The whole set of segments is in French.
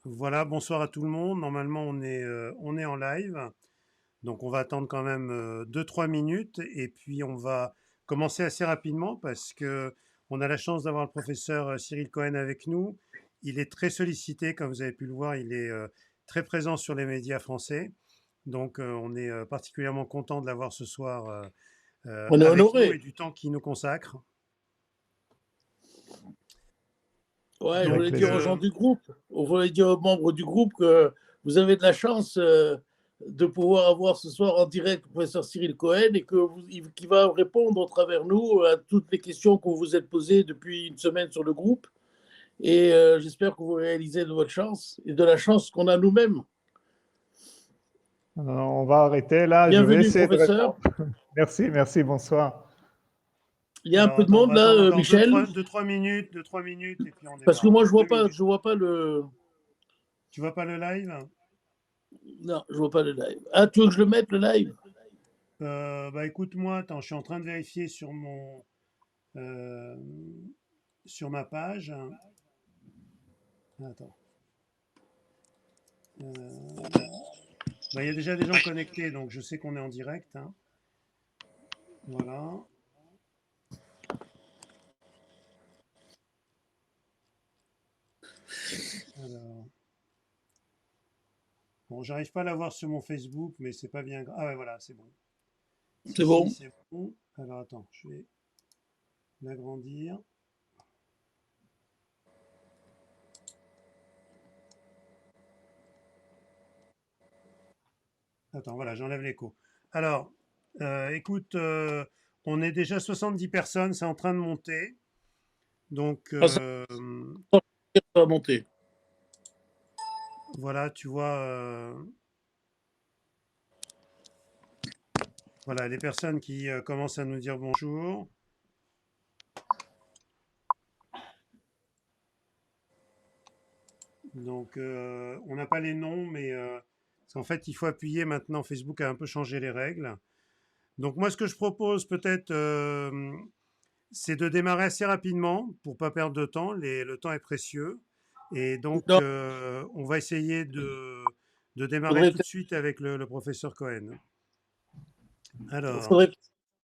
Voilà, bonsoir à tout le monde. Normalement, on est en live. Donc, on va attendre quand même 2-3 minutes et puis on va commencer assez rapidement parce que on a la chance d'avoir le professeur Cyril Cohen avec nous. Il est très sollicité, comme vous avez pu le voir, il est très présent sur les médias français. Donc, on est particulièrement content de l'avoir ce soir On est avec nous et honoré. du temps qu'il nous consacre. Ouais, je Donc, voulais dire aux gens du groupe, on voulait dire aux membres du groupe que vous avez de la chance de pouvoir avoir ce soir en direct le professeur Cyril Cohen et qu'il va répondre au travers nous à toutes les questions que vous vous êtes posées depuis une semaine sur le groupe. Et j'espère que vous réalisez de votre chance et de la chance qu'on a nous-mêmes. On va arrêter là, je vais Bienvenue, essayer de professeur. répondre. Merci, merci, bonsoir. Il y a un alors, peu de attends, on monde va attendre là, encore Michel, 2-3 minutes, 2-3 minutes et puis on parce que démarre. moi Deux minutes. je vois pas le. Tu vois pas le live? Non, je vois pas le live. Ah, tu veux que je le mette le live? Bah écoute-moi, attends, je suis en train de vérifier euh, sur ma page. Attends. Bah, il y a déjà des gens connectés, donc je sais qu'on est en direct, hein. Voilà. Alors, bon, j'arrive pas à la voir sur mon Facebook, mais c'est pas bien grave. Ah ouais, voilà, c'est bon. C'est Si, bon. c'est bon. Alors attends, je vais l'agrandir. Attends, voilà, j'enlève l'écho. Alors, écoute, on est déjà 70 personnes, c'est en train de monter. Donc, Ah, ça va monter. voilà, tu vois, voilà, les personnes qui commencent à nous dire bonjour. Donc, on n'a pas les noms, mais parce qu'en fait, il faut appuyer maintenant. Facebook a un peu changé les règles. Donc, moi, ce que je propose peut-être, c'est de démarrer assez rapidement pour pas perdre de temps. Le temps est précieux. Et donc, Non, on va essayer de démarrer faudrait, tout de suite avec le professeur Cohen. Alors, faudrait une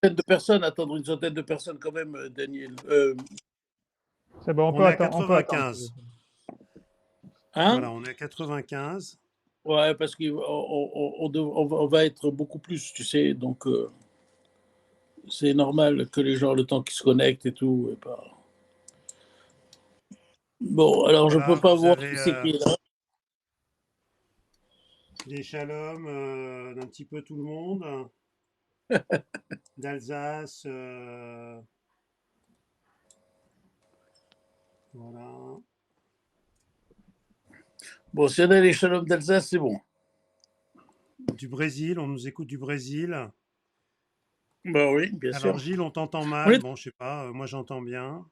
centaine de personnes, attendre une centaine de personnes quand même, Daniel. C'est bon, on est à on peut attendre. 95. Hein? Voilà, on est à 95. Ouais, parce on va être beaucoup plus, tu sais, donc c'est normal que les gens, le temps qu'ils se connectent et tout. Et pas... Bon, alors je peux Voilà, pas vous voir avez qui c'est qui est là. des shalom d'un petit peu tout le monde, d'Alsace. Voilà. Bon, si on a les shalom d'Alsace, c'est bon. Du Brésil, on nous écoute du Brésil. Bah oui, bien Alors, sûr. Gilles, on t'entend On, mal. est... Bon, je sais pas, moi j'entends bien.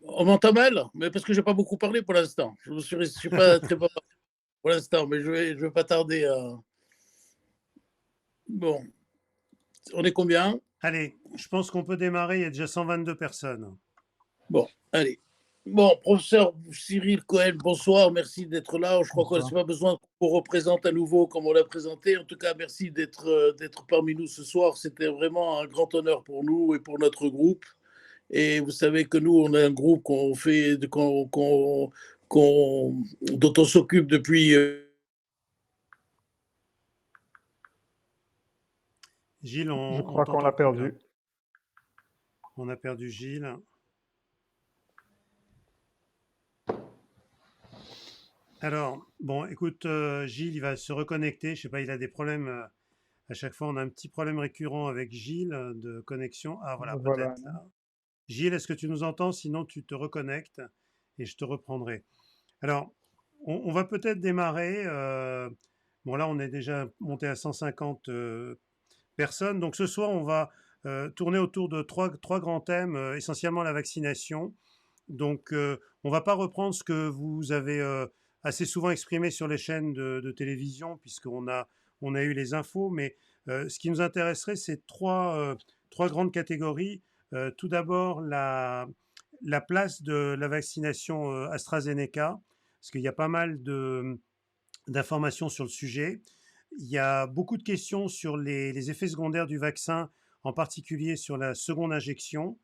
on m'entend mal, mais parce que j'ai pas beaucoup parlé pour l'instant. Je suis pas très pas pour l'instant, mais je vais pas tarder à. Bon, on est combien? Allez, je pense qu'on peut démarrer. Il y a déjà 122 personnes. Bon, allez. Bon, professeur Cyril Cohen, bonsoir, merci d'être là. Je crois qu'on n'a Bonsoir. pas besoin qu'on représente à nouveau comme on l'a présenté. En tout cas, merci d'être parmi nous ce soir. C'était vraiment un grand honneur pour nous et pour notre groupe. Et vous savez que nous, on a un groupe dont on s'occupe depuis. Gilles, Je on crois qu'on t'entend l'a plus là. perdu. On a perdu Gilles. Alors, bon, écoute, Gilles, il va se reconnecter. Je sais pas, il a des problèmes. À chaque fois, on a un petit problème récurrent avec Gilles de connexion. Ah, voilà, Voilà. peut-être là. Gilles, est-ce que tu nous entends? Sinon, tu te reconnectes et je te reprendrai. Alors, on va peut-être démarrer. Bon, là, on est déjà monté à 150 personnes. Donc, ce soir, on va tourner autour de trois grands thèmes, essentiellement la vaccination. Donc, on ne va pas reprendre ce que vous avez assez souvent exprimé sur les chaînes de télévision, puisqu'on a eu les infos. Mais ce qui nous intéresserait, c'est trois grandes catégories. Tout d'abord, la place de la vaccination AstraZeneca. parce qu'il y a pas mal d'informations sur le sujet. Il y a beaucoup de questions sur les effets secondaires du vaccin, en particulier sur la seconde injection.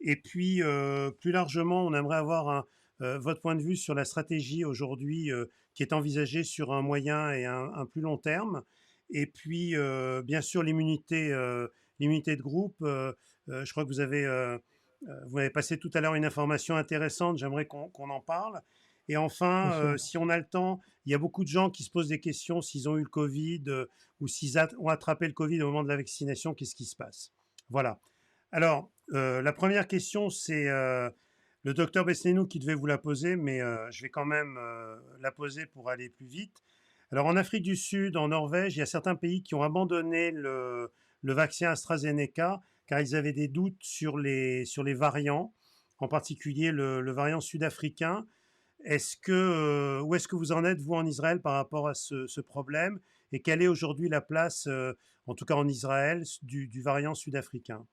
Et puis, plus largement, on aimerait avoir votre point de vue sur la stratégie aujourd'hui qui est envisagée sur un moyen et un plus long terme. Et puis, bien sûr, l'immunité de groupe. Je crois que vous avez passé tout à l'heure une information intéressante. J'aimerais qu'on en parle. Et enfin, si on a le temps, il y a beaucoup de gens qui se posent des questions s'ils ont eu le Covid ou s'ils ont attrapé le Covid au moment de la vaccination, qu'est-ce qui se passe? Voilà. Alors, la première question, c'est le docteur Besnénou qui devait vous la poser, mais je vais quand même la poser pour aller plus vite. Alors, en Afrique du Sud, en Norvège, il y a certains pays qui ont abandonné le vaccin AstraZeneca car ils avaient des doutes sur les variants, en particulier le variant sud-africain. Où est-ce que vous en êtes, vous, en Israël, par rapport à ce problème? Et quelle est aujourd'hui la place, en tout cas en Israël, du variant sud-africain?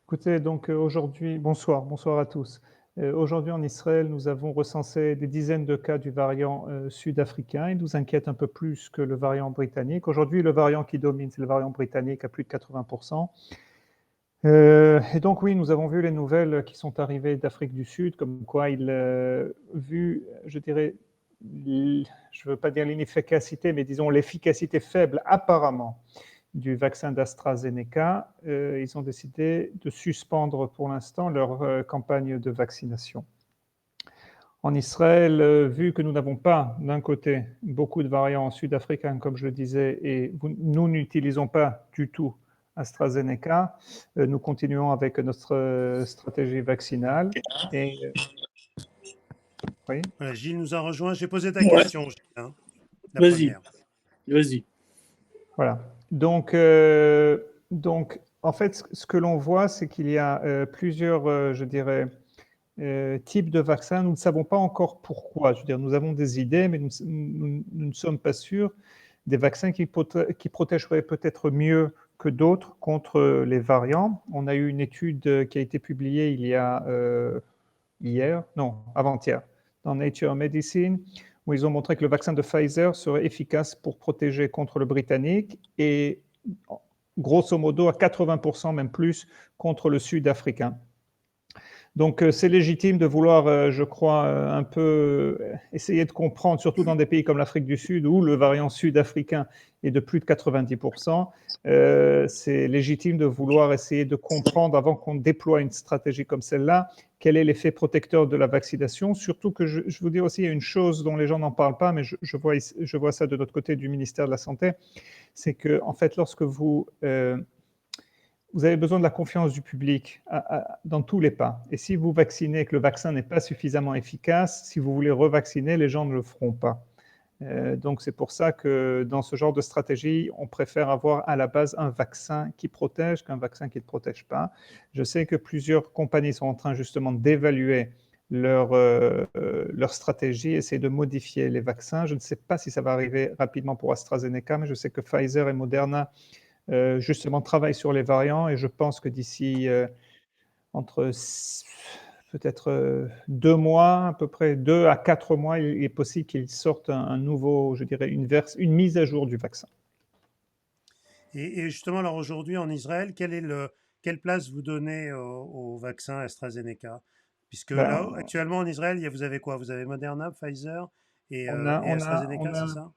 Écoutez, donc aujourd'hui, bonsoir à tous. Aujourd'hui en Israël, nous avons recensé des dizaines de cas du variant sud-africain. Il nous inquiète un peu plus que le variant britannique. Aujourd'hui, le variant qui domine, c'est le variant britannique à plus de 80%. Et donc oui, nous avons vu les nouvelles qui sont arrivées d'Afrique du Sud, comme quoi je dirais, je ne veux pas dire l'inefficacité, mais disons l'efficacité faible apparemment du vaccin d'AstraZeneca, ils ont décidé de suspendre pour l'instant leur campagne de vaccination. En Israël, vu que nous n'avons pas d'un côté beaucoup de variants sud-africains, comme je le disais, et nous n'utilisons pas du tout AstraZeneca, nous continuons avec notre stratégie vaccinale. Et, oui. Voilà, Gilles nous a rejoint. J'ai posé ta question, Gilles, hein, la Vas-y, première. vas-y. Voilà. Donc, en fait, ce que l'on voit, c'est qu'il y a plusieurs, je dirais, types de vaccins. Nous ne savons pas encore pourquoi. Je veux dire, nous avons des idées, mais nous ne sommes pas sûrs des vaccins qui protégeraient peut-être mieux que d'autres contre les variants. On a eu une étude qui a été publiée il y a avant-hier, dans Nature Medicine, où ils ont montré que le vaccin de Pfizer serait efficace pour protéger contre le britannique et grosso modo à 80%, même plus, contre le sud-africain. Donc, c'est légitime de vouloir, je crois, un peu essayer de comprendre, surtout dans des pays comme l'Afrique du Sud, où le variant sud-africain est de plus de 90%. C'est légitime de vouloir essayer de comprendre, avant qu'on déploie une stratégie comme celle-là, quel est l'effet protecteur de la vaccination. Surtout que je vous dis aussi, il y a une chose dont les gens n'en parlent pas, mais je vois ça de l'autre côté du ministère de la Santé, c'est que, en fait, lorsque vous avez besoin de la confiance du public dans tous les pas. Et si vous vaccinez et que le vaccin n'est pas suffisamment efficace, si vous voulez revacciner, les gens ne le feront pas. Donc c'est pour ça que dans ce genre de stratégie, on préfère avoir à la base un vaccin qui protège qu'un vaccin qui ne protège pas. Je sais que plusieurs compagnies sont en train justement d'évaluer leur stratégie, essayer de modifier les vaccins. Je ne sais pas si ça va arriver rapidement pour AstraZeneca, mais je sais que Pfizer et Moderna justement travaille sur les variants et je pense que d'ici entre peut-être 2 mois, à peu près 2 à 4 mois, il est possible qu'ils sortent un nouveau, je dirais, une mise à jour du vaccin. Et justement, alors aujourd'hui en Israël, quelle place vous donnez au vaccin AstraZeneca? Puisque là, actuellement en Israël, vous avez quoi? Vous avez Moderna, Pfizer et AstraZeneca, c'est ça?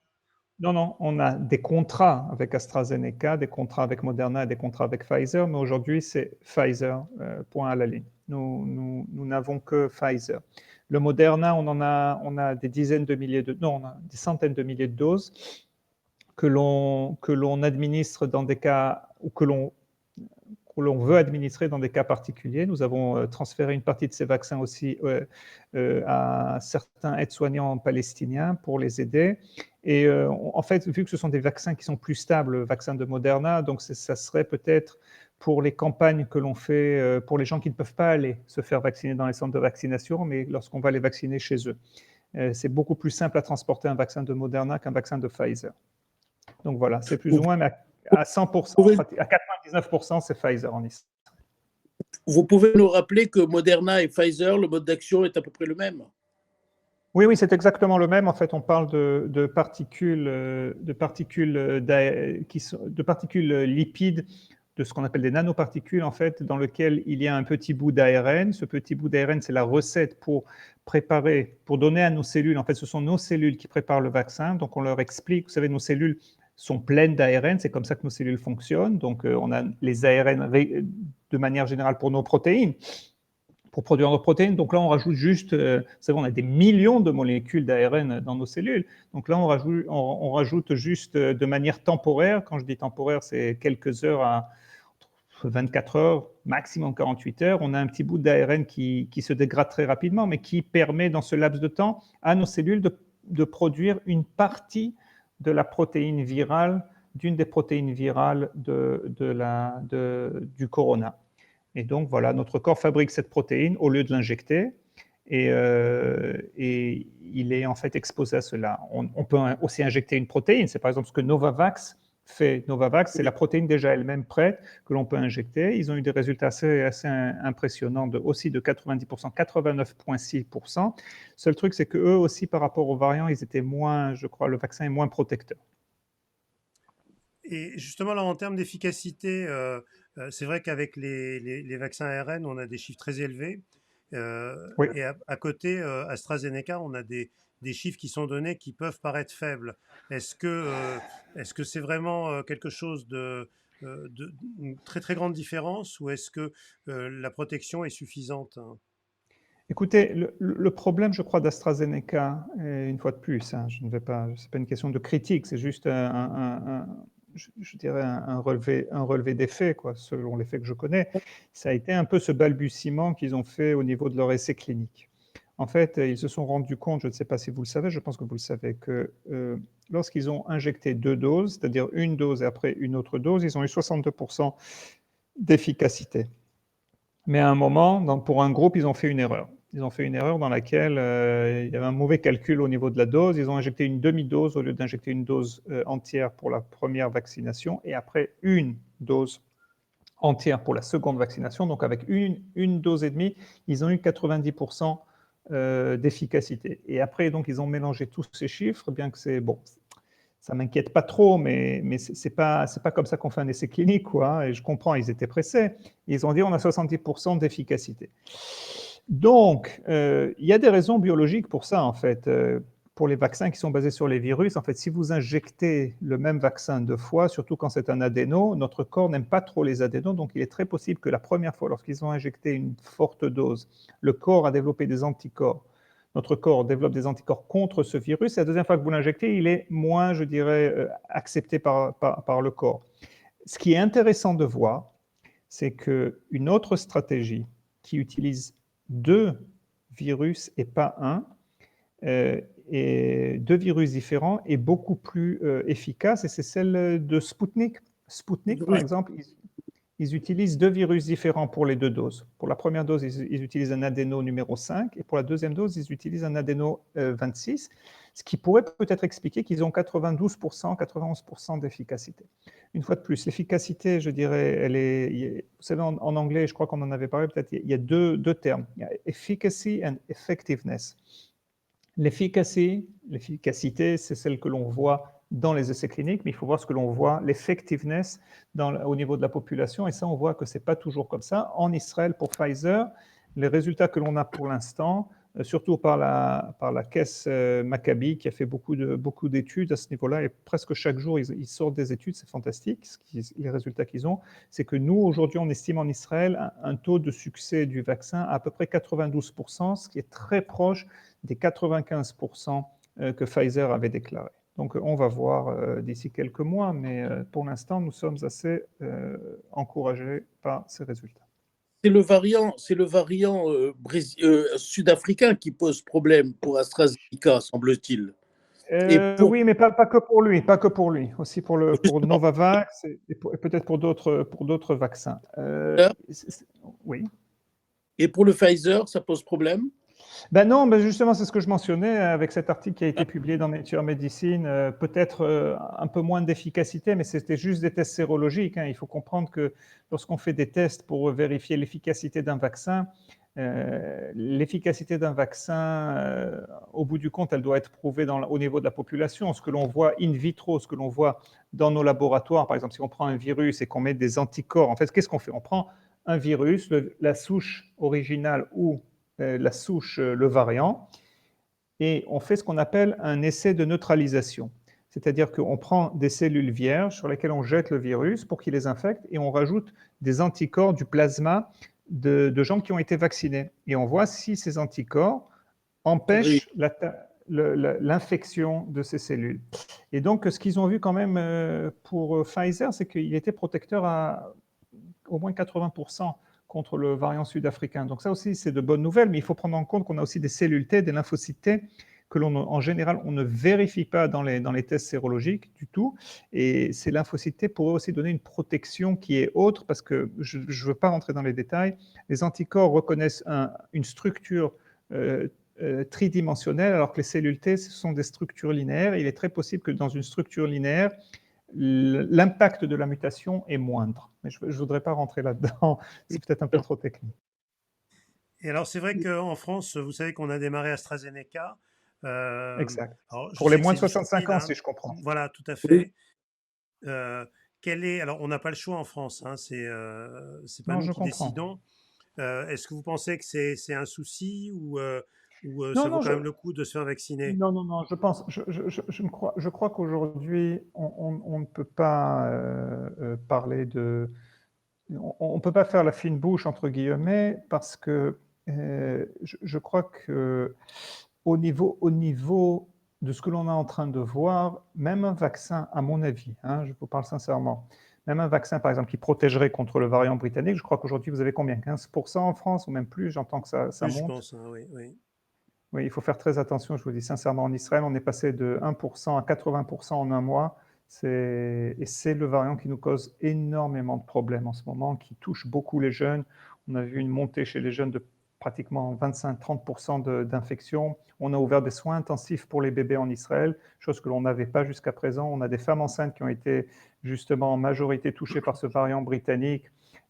Non, on a des contrats avec AstraZeneca, des contrats avec Moderna et des contrats avec Pfizer, mais aujourd'hui, c'est Pfizer, point à la ligne. Nous n'avons que Pfizer. Le Moderna, on a des dizaines de milliers on a des centaines de milliers de doses que l'on administre dans des cas, ou que l'on veut administrer dans des cas particuliers. Nous avons transféré une partie de ces vaccins aussi à certains aides-soignants palestiniens pour les aider. Et en fait, vu que ce sont des vaccins qui sont plus stables, le vaccin de Moderna, donc ça serait peut-être pour les campagnes que l'on fait, pour les gens qui ne peuvent pas aller se faire vacciner dans les centres de vaccination, mais lorsqu'on va les vacciner chez eux. C'est beaucoup plus simple à transporter un vaccin de Moderna qu'un vaccin de Pfizer. Donc voilà, c'est plus ou moins, mais à 100%, à 99%, c'est Pfizer en Israël. Vous pouvez nous rappeler que Moderna et Pfizer, le mode d'action est à peu près le même? Oui, oui, c'est exactement le même. En fait, on parle de particules, de particules lipides, de ce qu'on appelle des nanoparticules, en fait, dans lesquelles il y a un petit bout d'ARN. Ce petit bout d'ARN, c'est la recette pour préparer, pour donner à nos cellules. En fait, ce sont nos cellules qui préparent le vaccin. Donc, on leur explique, vous savez, nos cellules sont pleines d'ARN, c'est comme ça que nos cellules fonctionnent. Donc, on a les ARN de manière générale pour nos protéines, pour produire nos protéines. Donc là, on rajoute juste, vous savez, on a des millions de molécules d'ARN dans nos cellules. Donc là, on rajoute juste de manière temporaire. Quand je dis temporaire, c'est quelques heures à 24 heures, maximum 48 heures. On a un petit bout d'ARN qui se dégrade très rapidement, mais qui permet, dans ce laps de temps, à nos cellules de produire une partie de la protéine virale, d'une des protéines virales du corona. Et donc, voilà, notre corps fabrique cette protéine au lieu de l'injecter et il est en fait exposé à cela. On peut aussi injecter une protéine. C'est par exemple ce que Novavax fait. Novavax, c'est la protéine déjà elle-même prête que l'on peut injecter. Ils ont eu des résultats assez impressionnants, aussi de 90%, 89,6%. Seul truc, c'est qu'eux aussi, par rapport aux variants, ils étaient moins, je crois, le vaccin est moins protecteur. Et justement, là, en termes d'efficacité, c'est vrai qu'avec les vaccins ARN, on a des chiffres très élevés. Oui. Et à côté, AstraZeneca, on a des chiffres qui sont donnés qui peuvent paraître faibles. Est-ce que c'est vraiment quelque chose une très très grande différence, ou est-ce que la protection est suffisante? Écoutez, le problème, je crois, d'AstraZeneca, une fois de plus, hein, ce n'est pas une question de critique, c'est juste je dirais un relevé des faits, quoi, selon les faits que je connais. Ça a été un peu ce balbutiement qu'ils ont fait au niveau de leur essai clinique. En fait, ils se sont rendus compte, je ne sais pas si vous le savez, je pense que vous le savez, que lorsqu'ils ont injecté 2 doses, c'est-à-dire une dose et après une autre dose, ils ont eu 62% d'efficacité. Mais à un moment, pour un groupe, ils ont fait une erreur. Ils ont fait une erreur dans laquelle il y avait un mauvais calcul au niveau de la dose. Ils ont injecté une demi-dose au lieu d'injecter une dose entière pour la première vaccination et après une dose entière pour la seconde vaccination. Donc avec une dose et demie, ils ont eu 90% d'efficacité. Et après, donc, ils ont mélangé tous ces chiffres, bien que c'est bon. Ça ne m'inquiète pas trop, mais ce n'est pas comme ça qu'on fait un essai clinique, quoi. Et je comprends, ils étaient pressés. Ils ont dit on a 70% d'efficacité. Donc, il y a des raisons biologiques pour ça, en fait. Pour les vaccins qui sont basés sur les virus, en fait, si vous injectez le même vaccin 2 fois, surtout quand c'est un adéno, notre corps n'aime pas trop les adénos, donc il est très possible que la première fois, lorsqu'ils ont injecté une forte dose, le corps a développé des anticorps. Notre corps développe des anticorps contre ce virus, et la deuxième fois que vous l'injectez, il est moins, je dirais, accepté par le corps. Ce qui est intéressant de voir, c'est qu'une autre stratégie qui utilise 2 virus et pas un, et 2 virus différents est beaucoup plus efficace, et c'est celle de Sputnik. Sputnik, par exemple, ils utilisent 2 virus différents pour les 2 doses. Pour la première dose, ils utilisent un adéno numéro 5, et pour la deuxième dose, ils utilisent un adéno 26, ce qui pourrait peut-être expliquer qu'ils ont 92%, 91% d'efficacité. Une fois de plus, l'efficacité, je dirais, vous savez, en anglais, je crois qu'on en avait parlé, peut-être, il y a deux termes. Il y a efficacy and effectiveness. L'efficacité, c'est celle que l'on voit dans les essais cliniques, mais il faut voir ce que l'on voit, l'effectiveness au niveau de la population, et ça, on voit que ce n'est pas toujours comme ça. En Israël, pour Pfizer, les résultats que l'on a pour l'instant, surtout par la caisse Maccabi, qui a fait beaucoup d'études à ce niveau-là, et presque chaque jour, ils sortent des études, c'est fantastique, les résultats qu'ils ont, c'est que nous, aujourd'hui, on estime en Israël un taux de succès du vaccin à peu près 92%, ce qui est très proche des 95% que Pfizer avait déclaré. Donc, on va voir d'ici quelques mois, mais pour l'instant, nous sommes assez encouragés par ces résultats. C'est le variant sud-africain qui pose problème pour AstraZeneca, semble-t-il. Oui, mais pas que pour lui, aussi pour Novavax et peut-être pour d'autres vaccins. Oui. Et pour le Pfizer, ça pose problème? Ben non, ben justement, c'est ce que je mentionnais avec cet article qui a été publié dans Nature Medicine. Peut-être un peu moins d'efficacité, mais c'était juste des tests sérologiques, hein. Il faut comprendre que lorsqu'on fait des tests pour vérifier l'efficacité d'un vaccin, au bout du compte, elle doit être prouvée au niveau de la population. Ce que l'on voit in vitro, ce que l'on voit dans nos laboratoires, par exemple, si on prend un virus et qu'on met des anticorps, en fait, qu'est-ce qu'on fait? On prend un virus, la souche originale ou la souche, le variant, et on fait ce qu'on appelle un essai de neutralisation. C'est-à-dire qu'on prend des cellules vierges sur lesquelles on jette le virus pour qu'il les infecte et on rajoute des anticorps du plasma de gens qui ont été vaccinés. Et on voit si ces anticorps empêchent l'infection de ces cellules. Et donc, ce qu'ils ont vu quand même pour Pfizer, c'est qu'il était protecteur à au moins 80% contre le variant sud-africain. Donc ça aussi, c'est de bonnes nouvelles, mais il faut prendre en compte qu'on a aussi des cellules T, des lymphocytes T, que en général, on ne vérifie pas dans les tests sérologiques du tout. Et ces lymphocytes T pourraient aussi donner une protection qui est autre, parce que je ne veux pas rentrer dans les détails. Les anticorps reconnaissent une structure tridimensionnelle, alors que les cellules T, ce sont des structures linéaires. Il est très possible que dans une structure linéaire, l'impact de la mutation est moindre. Mais je ne voudrais pas rentrer là-dedans, c'est peut-être un peu trop technique. Et alors, c'est vrai qu'en France, vous savez qu'on a démarré AstraZeneca. Exact. Alors, pour les moins de 65 ans, si je comprends. Voilà, tout à fait. Alors, on n'a pas le choix en France, hein, c'est pas nous qui décidons. Est-ce que vous pensez que c'est un souci ou ça vaut quand même le coup de se faire vacciner? Non, je crois qu'aujourd'hui, on ne peut pas parler de... On ne peut pas faire la fine bouche, entre guillemets, parce que je crois que au niveau de ce que l'on est en train de voir, même un vaccin, à mon avis, hein, je vous parle sincèrement, même un vaccin, par exemple, qui protégerait contre le variant britannique, je crois qu'aujourd'hui, vous avez combien? 15% en France, ou même plus? J'entends que ça oui, monte. Je pense, hein, oui. Oui, il faut faire très attention, je vous dis sincèrement. En Israël, on est passé de 1% à 80% en un mois. Et c'est le variant qui nous cause énormément de problèmes en ce moment, qui touche beaucoup les jeunes. On a vu une montée chez les jeunes de pratiquement 25-30% d'infections. On a ouvert des soins intensifs pour les bébés en Israël, chose que l'on n'avait pas jusqu'à présent. On a des femmes enceintes qui ont été justement en majorité touchées par ce variant britannique.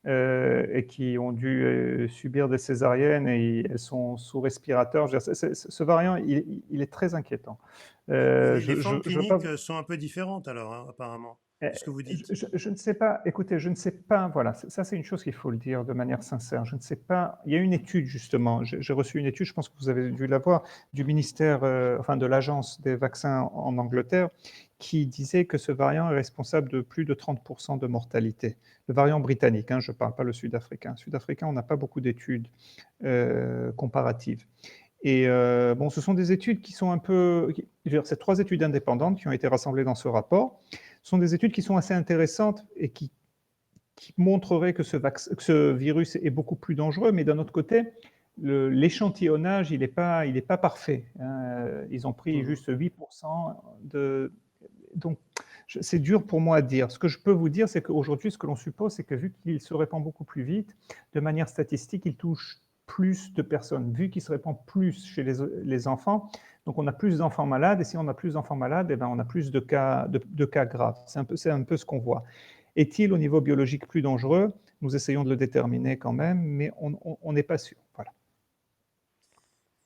Et qui ont dû subir des césariennes et elles sont sous respirateur. Ce variant, il est très inquiétant. Les formes cliniques sont un peu différentes alors, hein, apparemment, de ce que vous dites. Je ne sais pas, écoutez, je ne sais pas, voilà, ça c'est une chose qu'il faut le dire de manière sincère. Je ne sais pas, il y a une étude justement, j'ai reçu une étude, je pense que vous avez dû la voir, du ministère, enfin de l'agence des vaccins en Angleterre, qui disait que ce variant est responsable de plus de 30% de mortalité. Le variant britannique, hein, je ne parle pas le sud-africain. Sud-africain, on n'a pas beaucoup d'études comparatives. Et bon, ce sont des études qui sont un peu... C'est 3 études indépendantes qui ont été rassemblées dans ce rapport. Ce sont des études qui sont assez intéressantes et qui montreraient que ce virus est beaucoup plus dangereux, mais d'un autre côté, l'échantillonnage, il n'est pas parfait. Hein. Ils ont pris juste 8% de... Donc, c'est dur pour moi à dire. Ce que je peux vous dire, c'est qu'aujourd'hui, ce que l'on suppose, c'est que vu qu'il se répand beaucoup plus vite, de manière statistique, il touche plus de personnes. Vu qu'il se répand plus chez les enfants, donc on a plus d'enfants malades, et si on a plus d'enfants malades, eh ben on a plus de cas graves. C'est un peu ce qu'on voit. Est-il au niveau biologique plus dangereux? Nous essayons de le déterminer quand même, mais on n'est pas sûr. Voilà.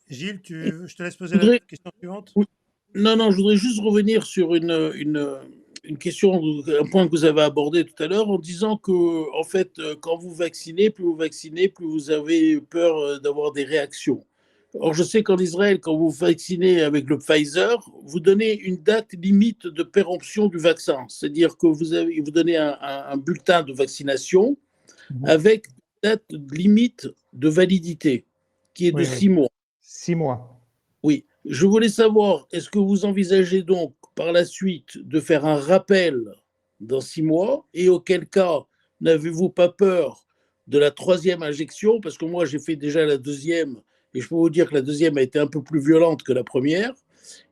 Gilles, je te laisse poser la question suivante. Non, je voudrais juste revenir sur une question, un point que vous avez abordé tout à l'heure, en disant que, en fait, quand vous vaccinez, plus vous avez peur d'avoir des réactions. Or, je sais qu'en Israël, quand vous vaccinez avec le Pfizer, vous donnez une date limite de péremption du vaccin. C'est-à-dire que vous donnez un bulletin de vaccination avec une date limite de validité, qui est de 6 mois. 6 mois. Oui. Je voulais savoir, est-ce que vous envisagez donc par la suite de faire un rappel dans 6 mois et auquel cas, n'avez-vous pas peur de la 3e injection? Parce que moi, j'ai fait déjà la 2e et je peux vous dire que la 2e a été un peu plus violente que la première.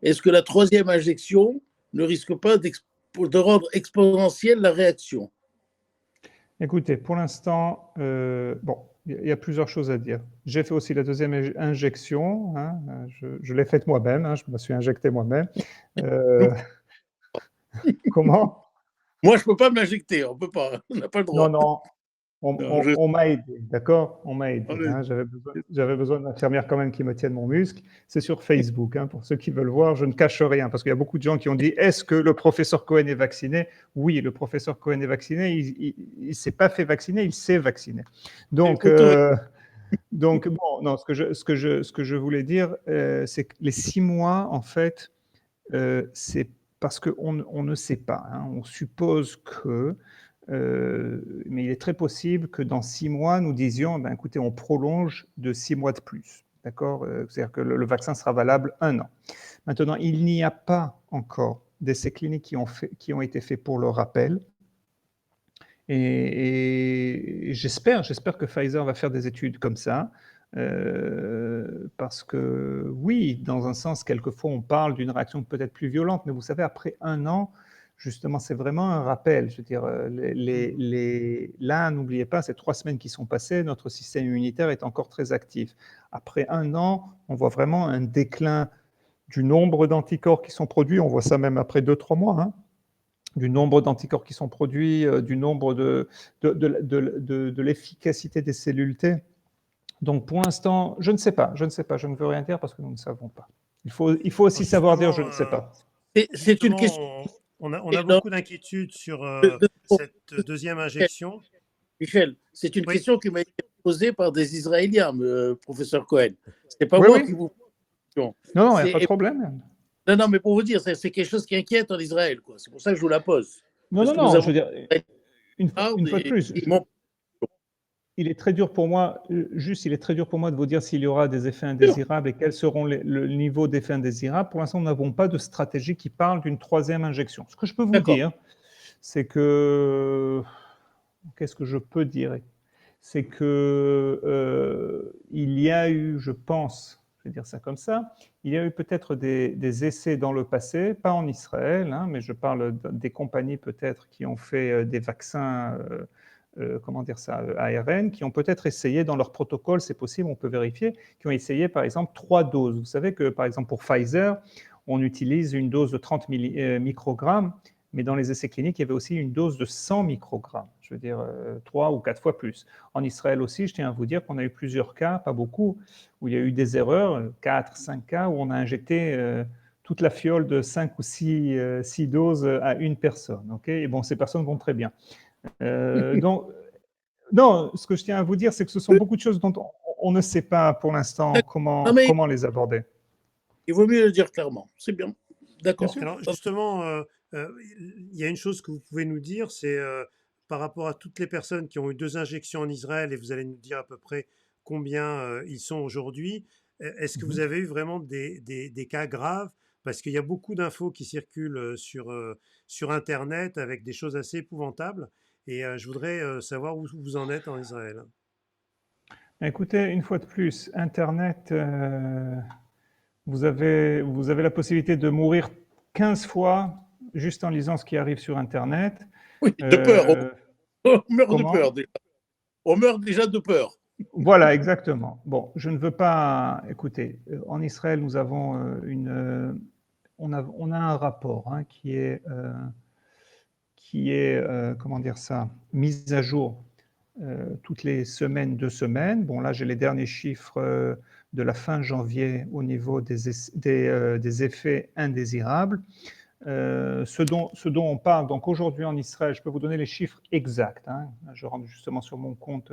Est-ce que la 3e injection ne risque pas de rendre exponentielle la réaction? Écoutez, pour l'instant, bon, il y a plusieurs choses à dire. J'ai fait aussi la 2e injection, hein, je l'ai faite moi-même, hein, je me suis injecté moi-même. Comment? Moi, je ne peux pas m'injecter, on ne peut pas, on n'a pas le droit. Non, On m'a aidé, d'accord? On m'a aidé. Allez. Hein. J'avais besoin d'infirmières quand même qui me tiennent mon muscle. C'est sur Facebook. Hein, pour ceux qui veulent voir, je ne cache rien parce qu'il y a beaucoup de gens qui ont dit est-ce que le professeur Cohen est vacciné? Oui, le professeur Cohen est vacciné. Il ne s'est pas fait vacciner, il s'est vacciné. Donc, bon, non, ce que je voulais dire, c'est que les 6 mois, en fait, c'est parce qu'on ne sait pas. Hein. On suppose que, mais il est très possible que dans 6 mois, nous disions, ben, écoutez, on prolonge de 6 mois de plus. D'accord? C'est-à-dire que le vaccin sera valable 1 an. Maintenant, il n'y a pas encore d'essais cliniques qui ont été faits pour le rappel. Et j'espère que Pfizer va faire des études comme ça. Parce que oui, dans un sens, quelquefois on parle d'une réaction peut-être plus violente, mais vous savez, après 1 an, justement, c'est vraiment un rappel. Je veux dire, là, n'oubliez pas, c'est 3 semaines qui sont passées, notre système immunitaire est encore très actif. Après 1 an, on voit vraiment un déclin du nombre d'anticorps qui sont produits, on voit ça même après 2-3 mois, hein, du nombre d'anticorps qui sont produits, du nombre de l'efficacité des cellules T. Donc, pour l'instant, je ne sais pas, je ne veux rien dire parce que nous ne savons pas. Il faut aussi savoir dire je ne sais pas. C'est une question. On a beaucoup d'inquiétudes sur cette deuxième injection. Michel, c'est une Oui. question qui m'a été posée par des Israéliens, professeur Cohen. Ce n'est pas Oui, moi oui. qui vous Non, il n'y a pas de problème. Non, mais pour vous dire, c'est quelque chose qui inquiète en Israël. C'est pour ça que je vous la pose. Non, je veux dire, une fois de plus, il est très dur pour moi, il est très dur pour moi de vous dire s'il y aura des effets indésirables et quels seront le niveau d'effets indésirables. Pour l'instant, nous n'avons pas de stratégie qui parle d'une 3e injection. Ce que je peux vous dire, c'est que... Qu'est-ce que je peux dire? C'est que il y a eu, je pense, je vais dire ça comme ça, il y a eu peut-être des essais dans le passé, pas en Israël, hein, mais je parle des compagnies peut-être qui ont fait des vaccins, comment dire ça, ARN, qui ont peut-être essayé dans leur protocole, c'est possible, on peut vérifier, qui ont essayé par exemple 3 doses. Vous savez que par exemple pour Pfizer, on utilise une dose de 30 microgrammes, mais dans les essais cliniques, il y avait aussi une dose de 100 microgrammes, je veux dire 3 ou 4 fois plus. En Israël aussi, je tiens à vous dire qu'on a eu plusieurs cas, pas beaucoup, où il y a eu des erreurs, 4, 5 cas, où on a injecté toute la fiole de 5 ou 6 doses à une personne. Okay, et bon, ces personnes vont très bien. Donc, non, ce que je tiens à vous dire, c'est que ce sont beaucoup de choses dont on ne sait pas pour l'instant comment les aborder. Il vaut mieux le dire clairement. C'est bien. D'accord. Alors, justement, il y a une chose que vous pouvez nous dire, c'est par rapport à toutes les personnes qui ont eu 2 injections en Israël, et vous allez nous dire à peu près combien ils sont aujourd'hui. Est-ce que vous avez eu vraiment des cas graves? Parce qu'il y a beaucoup d'infos qui circulent sur Internet avec des choses assez épouvantables. Et je voudrais savoir où vous en êtes en Israël. Écoutez, une fois de plus, Internet, vous avez la possibilité de mourir 15 fois juste en lisant ce qui arrive sur Internet. Oui, de peur. On meurt de peur déjà. On meurt déjà de peur. Voilà, exactement. Bon, je ne veux pas... Écoutez, en Israël, nous avons on a un rapport hein, qui est comment dire ça, mis à jour toutes les semaines, 2 semaines. Bon, là, j'ai les derniers chiffres de la fin janvier au niveau des effets indésirables. Ce dont on parle, donc aujourd'hui en Israël, je peux vous donner les chiffres exacts. Hein. Je rentre justement sur mon compte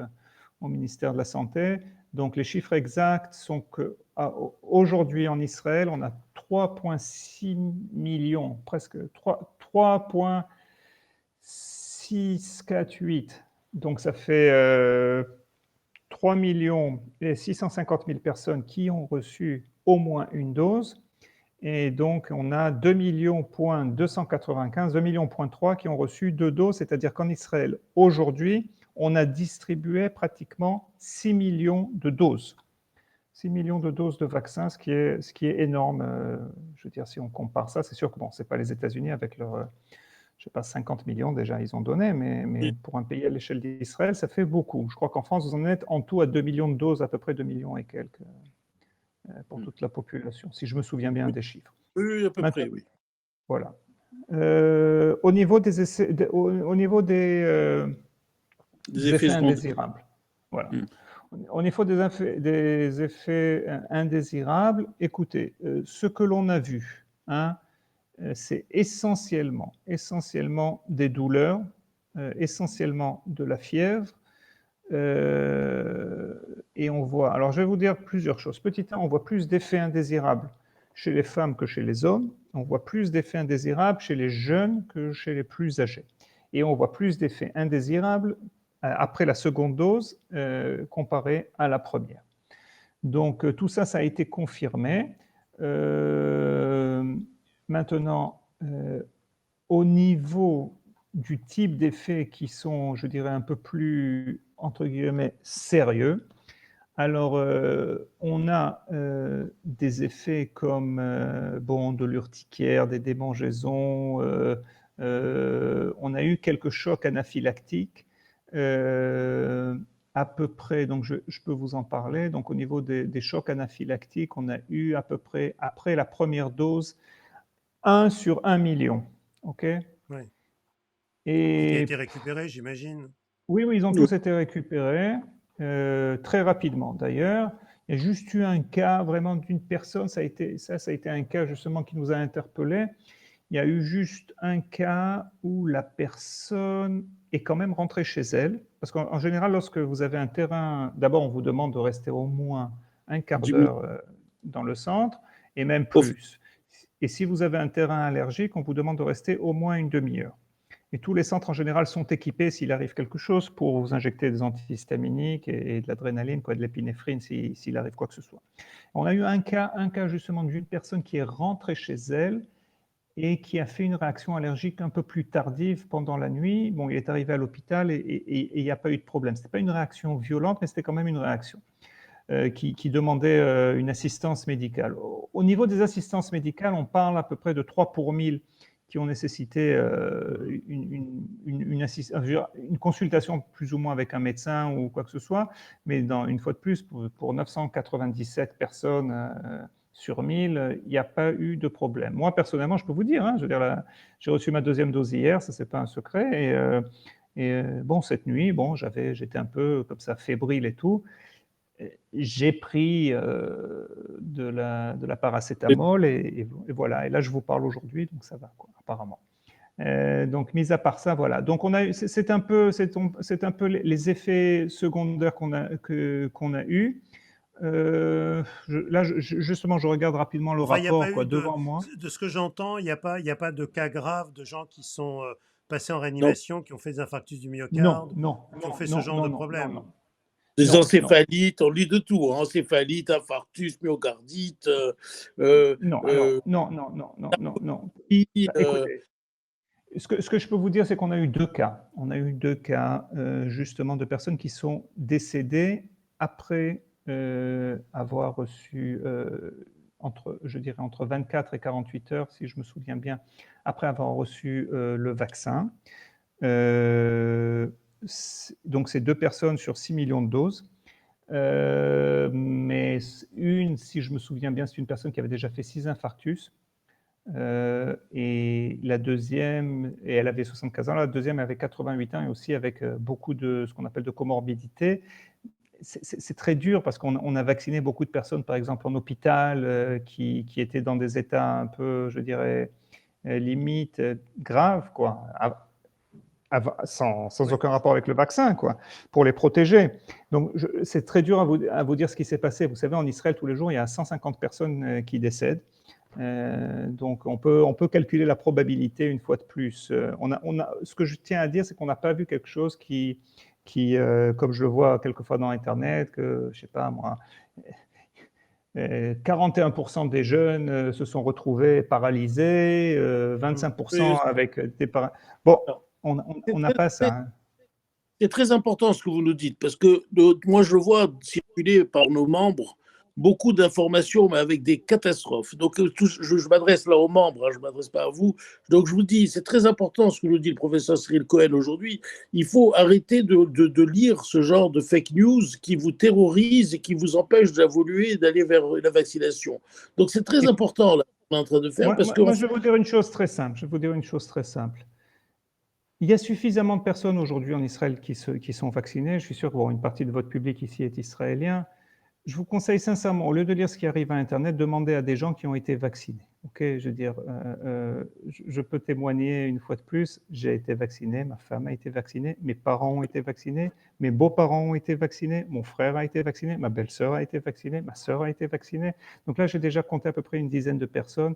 au ministère de la Santé. Donc les chiffres exacts sont qu'aujourd'hui en Israël, on a 3,6 millions, presque 3,648. Donc ça fait 3 650 000 personnes qui ont reçu au moins une dose. Et donc, on a 2 295, 2 millions qui ont reçu 2 doses, c'est-à-dire qu'en Israël, aujourd'hui, on a distribué pratiquement 6 millions de doses. 6 millions de doses de vaccins, ce qui est énorme. Je veux dire, si on compare ça, c'est sûr que bon, ce n'est pas les États-Unis avec leur, je sais pas, 50 millions déjà, ils ont donné, mais pour un pays à l'échelle d'Israël, ça fait beaucoup. Je crois qu'en France, vous en êtes en tout à 2 millions de doses, à peu près 2 millions et quelques. Pour toute la population, si je me souviens bien des chiffres. Oui, à peu près, oui. Voilà. Au niveau des essais, au niveau des Des effets effets secondaires. indésirables. Voilà. Mm. Au niveau des effets indésirables, écoutez, ce que l'on a vu, hein, c'est essentiellement des douleurs, essentiellement de la fièvre, et on voit, alors je vais vous dire plusieurs choses. Petit 1, on voit plus d'effets indésirables chez les femmes que chez les hommes. On voit plus d'effets indésirables chez les jeunes que chez les plus âgés. Et on voit plus d'effets indésirables après la seconde dose comparé à la première. Donc tout ça, ça a été confirmé. Maintenant, au niveau du type d'effets qui sont, je dirais, un peu plus, entre guillemets, sérieux, alors on a des effets comme bon, de l'urticaire, des démangeaisons, on a eu quelques chocs anaphylactiques, à peu près, donc je peux vous en parler, donc au niveau des chocs anaphylactiques, on a eu à peu près, après la première dose, 1 sur 1 million, ok. Ouais. Et qui a Et été récupéré, j'imagine. oui, oui, ils ont tous été récupérés, très rapidement d'ailleurs. Il y a juste eu un cas vraiment d'une personne, ça a été un cas justement qui nous a interpellés. Il y a eu juste un cas où la personne est quand même rentrée chez elle, parce qu'en général, lorsque vous avez un terrain, d'abord on vous demande de rester au moins un quart d'heure dans le centre, et même plus. Et si vous avez un terrain allergique, on vous demande de rester au moins une demi-heure. Et tous les centres en général sont équipés, s'il arrive quelque chose, pour vous injecter des antihistaminiques et de l'adrénaline, de l'épinéphrine, s'il arrive quoi que ce soit. On a eu un cas justement d'une personne qui est rentrée chez elle et qui a fait une réaction allergique un peu plus tardive pendant la nuit. Bon, il est arrivé à l'hôpital et il n'y a pas eu de problème. Ce n'était pas une réaction violente, mais c'était quand même une réaction qui demandait une assistance médicale. Au niveau des assistances médicales, on parle à peu près de 3 pour 1000 qui ont nécessité une consultation plus ou moins avec un médecin ou quoi que ce soit, mais une fois de plus, pour 997 personnes sur 1000, il n'y a pas eu de problème. Moi, personnellement, je peux vous dire, hein, je veux dire, j'ai reçu ma deuxième dose hier, ça c'est pas un secret, et bon, cette nuit, bon, j'étais un peu comme ça fébrile et tout. J'ai pris de la paracétamol et voilà. Et là, je vous parle aujourd'hui, donc ça va, quoi, apparemment. Donc, mis à part ça, voilà. Donc, c'est un peu les effets secondaires qu'on a eus. Là, justement, je regarde rapidement le Enfin, il n'y a rapport pas eu devant moi. de ce que j'entends, il n'y a pas de cas graves de gens qui sont passés en Non. réanimation, qui ont fait des infarctus du Non, myocarde, non, qui ont fait non, ce genre non, de non, problème. non. Des Non, encéphalites, on lit de tout, hein, encéphalite, infarctus, myocardite. Non, alors, non. Bah, écoutez, ce que je peux vous dire, c'est qu'on a eu 2 cas. On a eu 2 cas, justement, de personnes qui sont décédées après avoir reçu, je dirais, entre 24 et 48 heures, si je me souviens bien, après avoir reçu le vaccin. Donc, c'est 2 personnes sur 6 millions de doses. Mais une, si je me souviens bien, c'est une personne qui avait déjà fait 6 infarctus. Et la deuxième, et elle avait 75 ans, la deuxième avait 88 ans et aussi avec beaucoup de ce qu'on appelle de comorbidité. C'est très dur parce qu'on a vacciné beaucoup de personnes, par exemple en hôpital, qui étaient dans des états un peu, je dirais, limite graves, quoi, sans aucun rapport avec le vaccin, quoi, pour les protéger. Donc, c'est très dur à vous dire ce qui s'est passé. Vous savez, en Israël, tous les jours, il y a 150 personnes qui décèdent. Donc, on peut calculer la probabilité une fois de plus. Ce que je tiens à dire, c'est qu'on n'a pas vu quelque chose qui comme je le vois quelquefois dans Internet, que, je ne sais pas moi, 41% des jeunes se sont retrouvés paralysés, 25% avec des Bon, on n'a pas ça. Hein. C'est très important ce que vous nous dites, parce que moi, je vois circuler par nos membres beaucoup d'informations, mais avec des catastrophes. Donc, je m'adresse là aux membres, hein, je ne m'adresse pas à vous. Donc, je vous dis, c'est très important ce que nous dit le professeur Cyril Cohen aujourd'hui. Il faut arrêter de lire ce genre de fake news qui vous terrorise et qui vous empêche d'évoluer et d'aller vers la vaccination. Donc, c'est très important là, ce qu'on est en train de faire. Moi, je vais vous dire une chose très simple. Il y a suffisamment de personnes aujourd'hui en Israël qui sont vaccinées. Je suis sûr que bon, une partie de votre public ici est israélien. Je vous conseille sincèrement, au lieu de lire ce qui arrive à Internet, demandez à des gens qui ont été vaccinés. Ok, je veux dire, je peux témoigner une fois de plus, j'ai été vacciné, ma femme a été vaccinée, mes parents ont été vaccinés, mes beaux-parents ont été vaccinés, mon frère a été vacciné, ma belle-sœur a été vaccinée, ma sœur a été vaccinée. Donc là, j'ai déjà compté à peu près une dizaine de personnes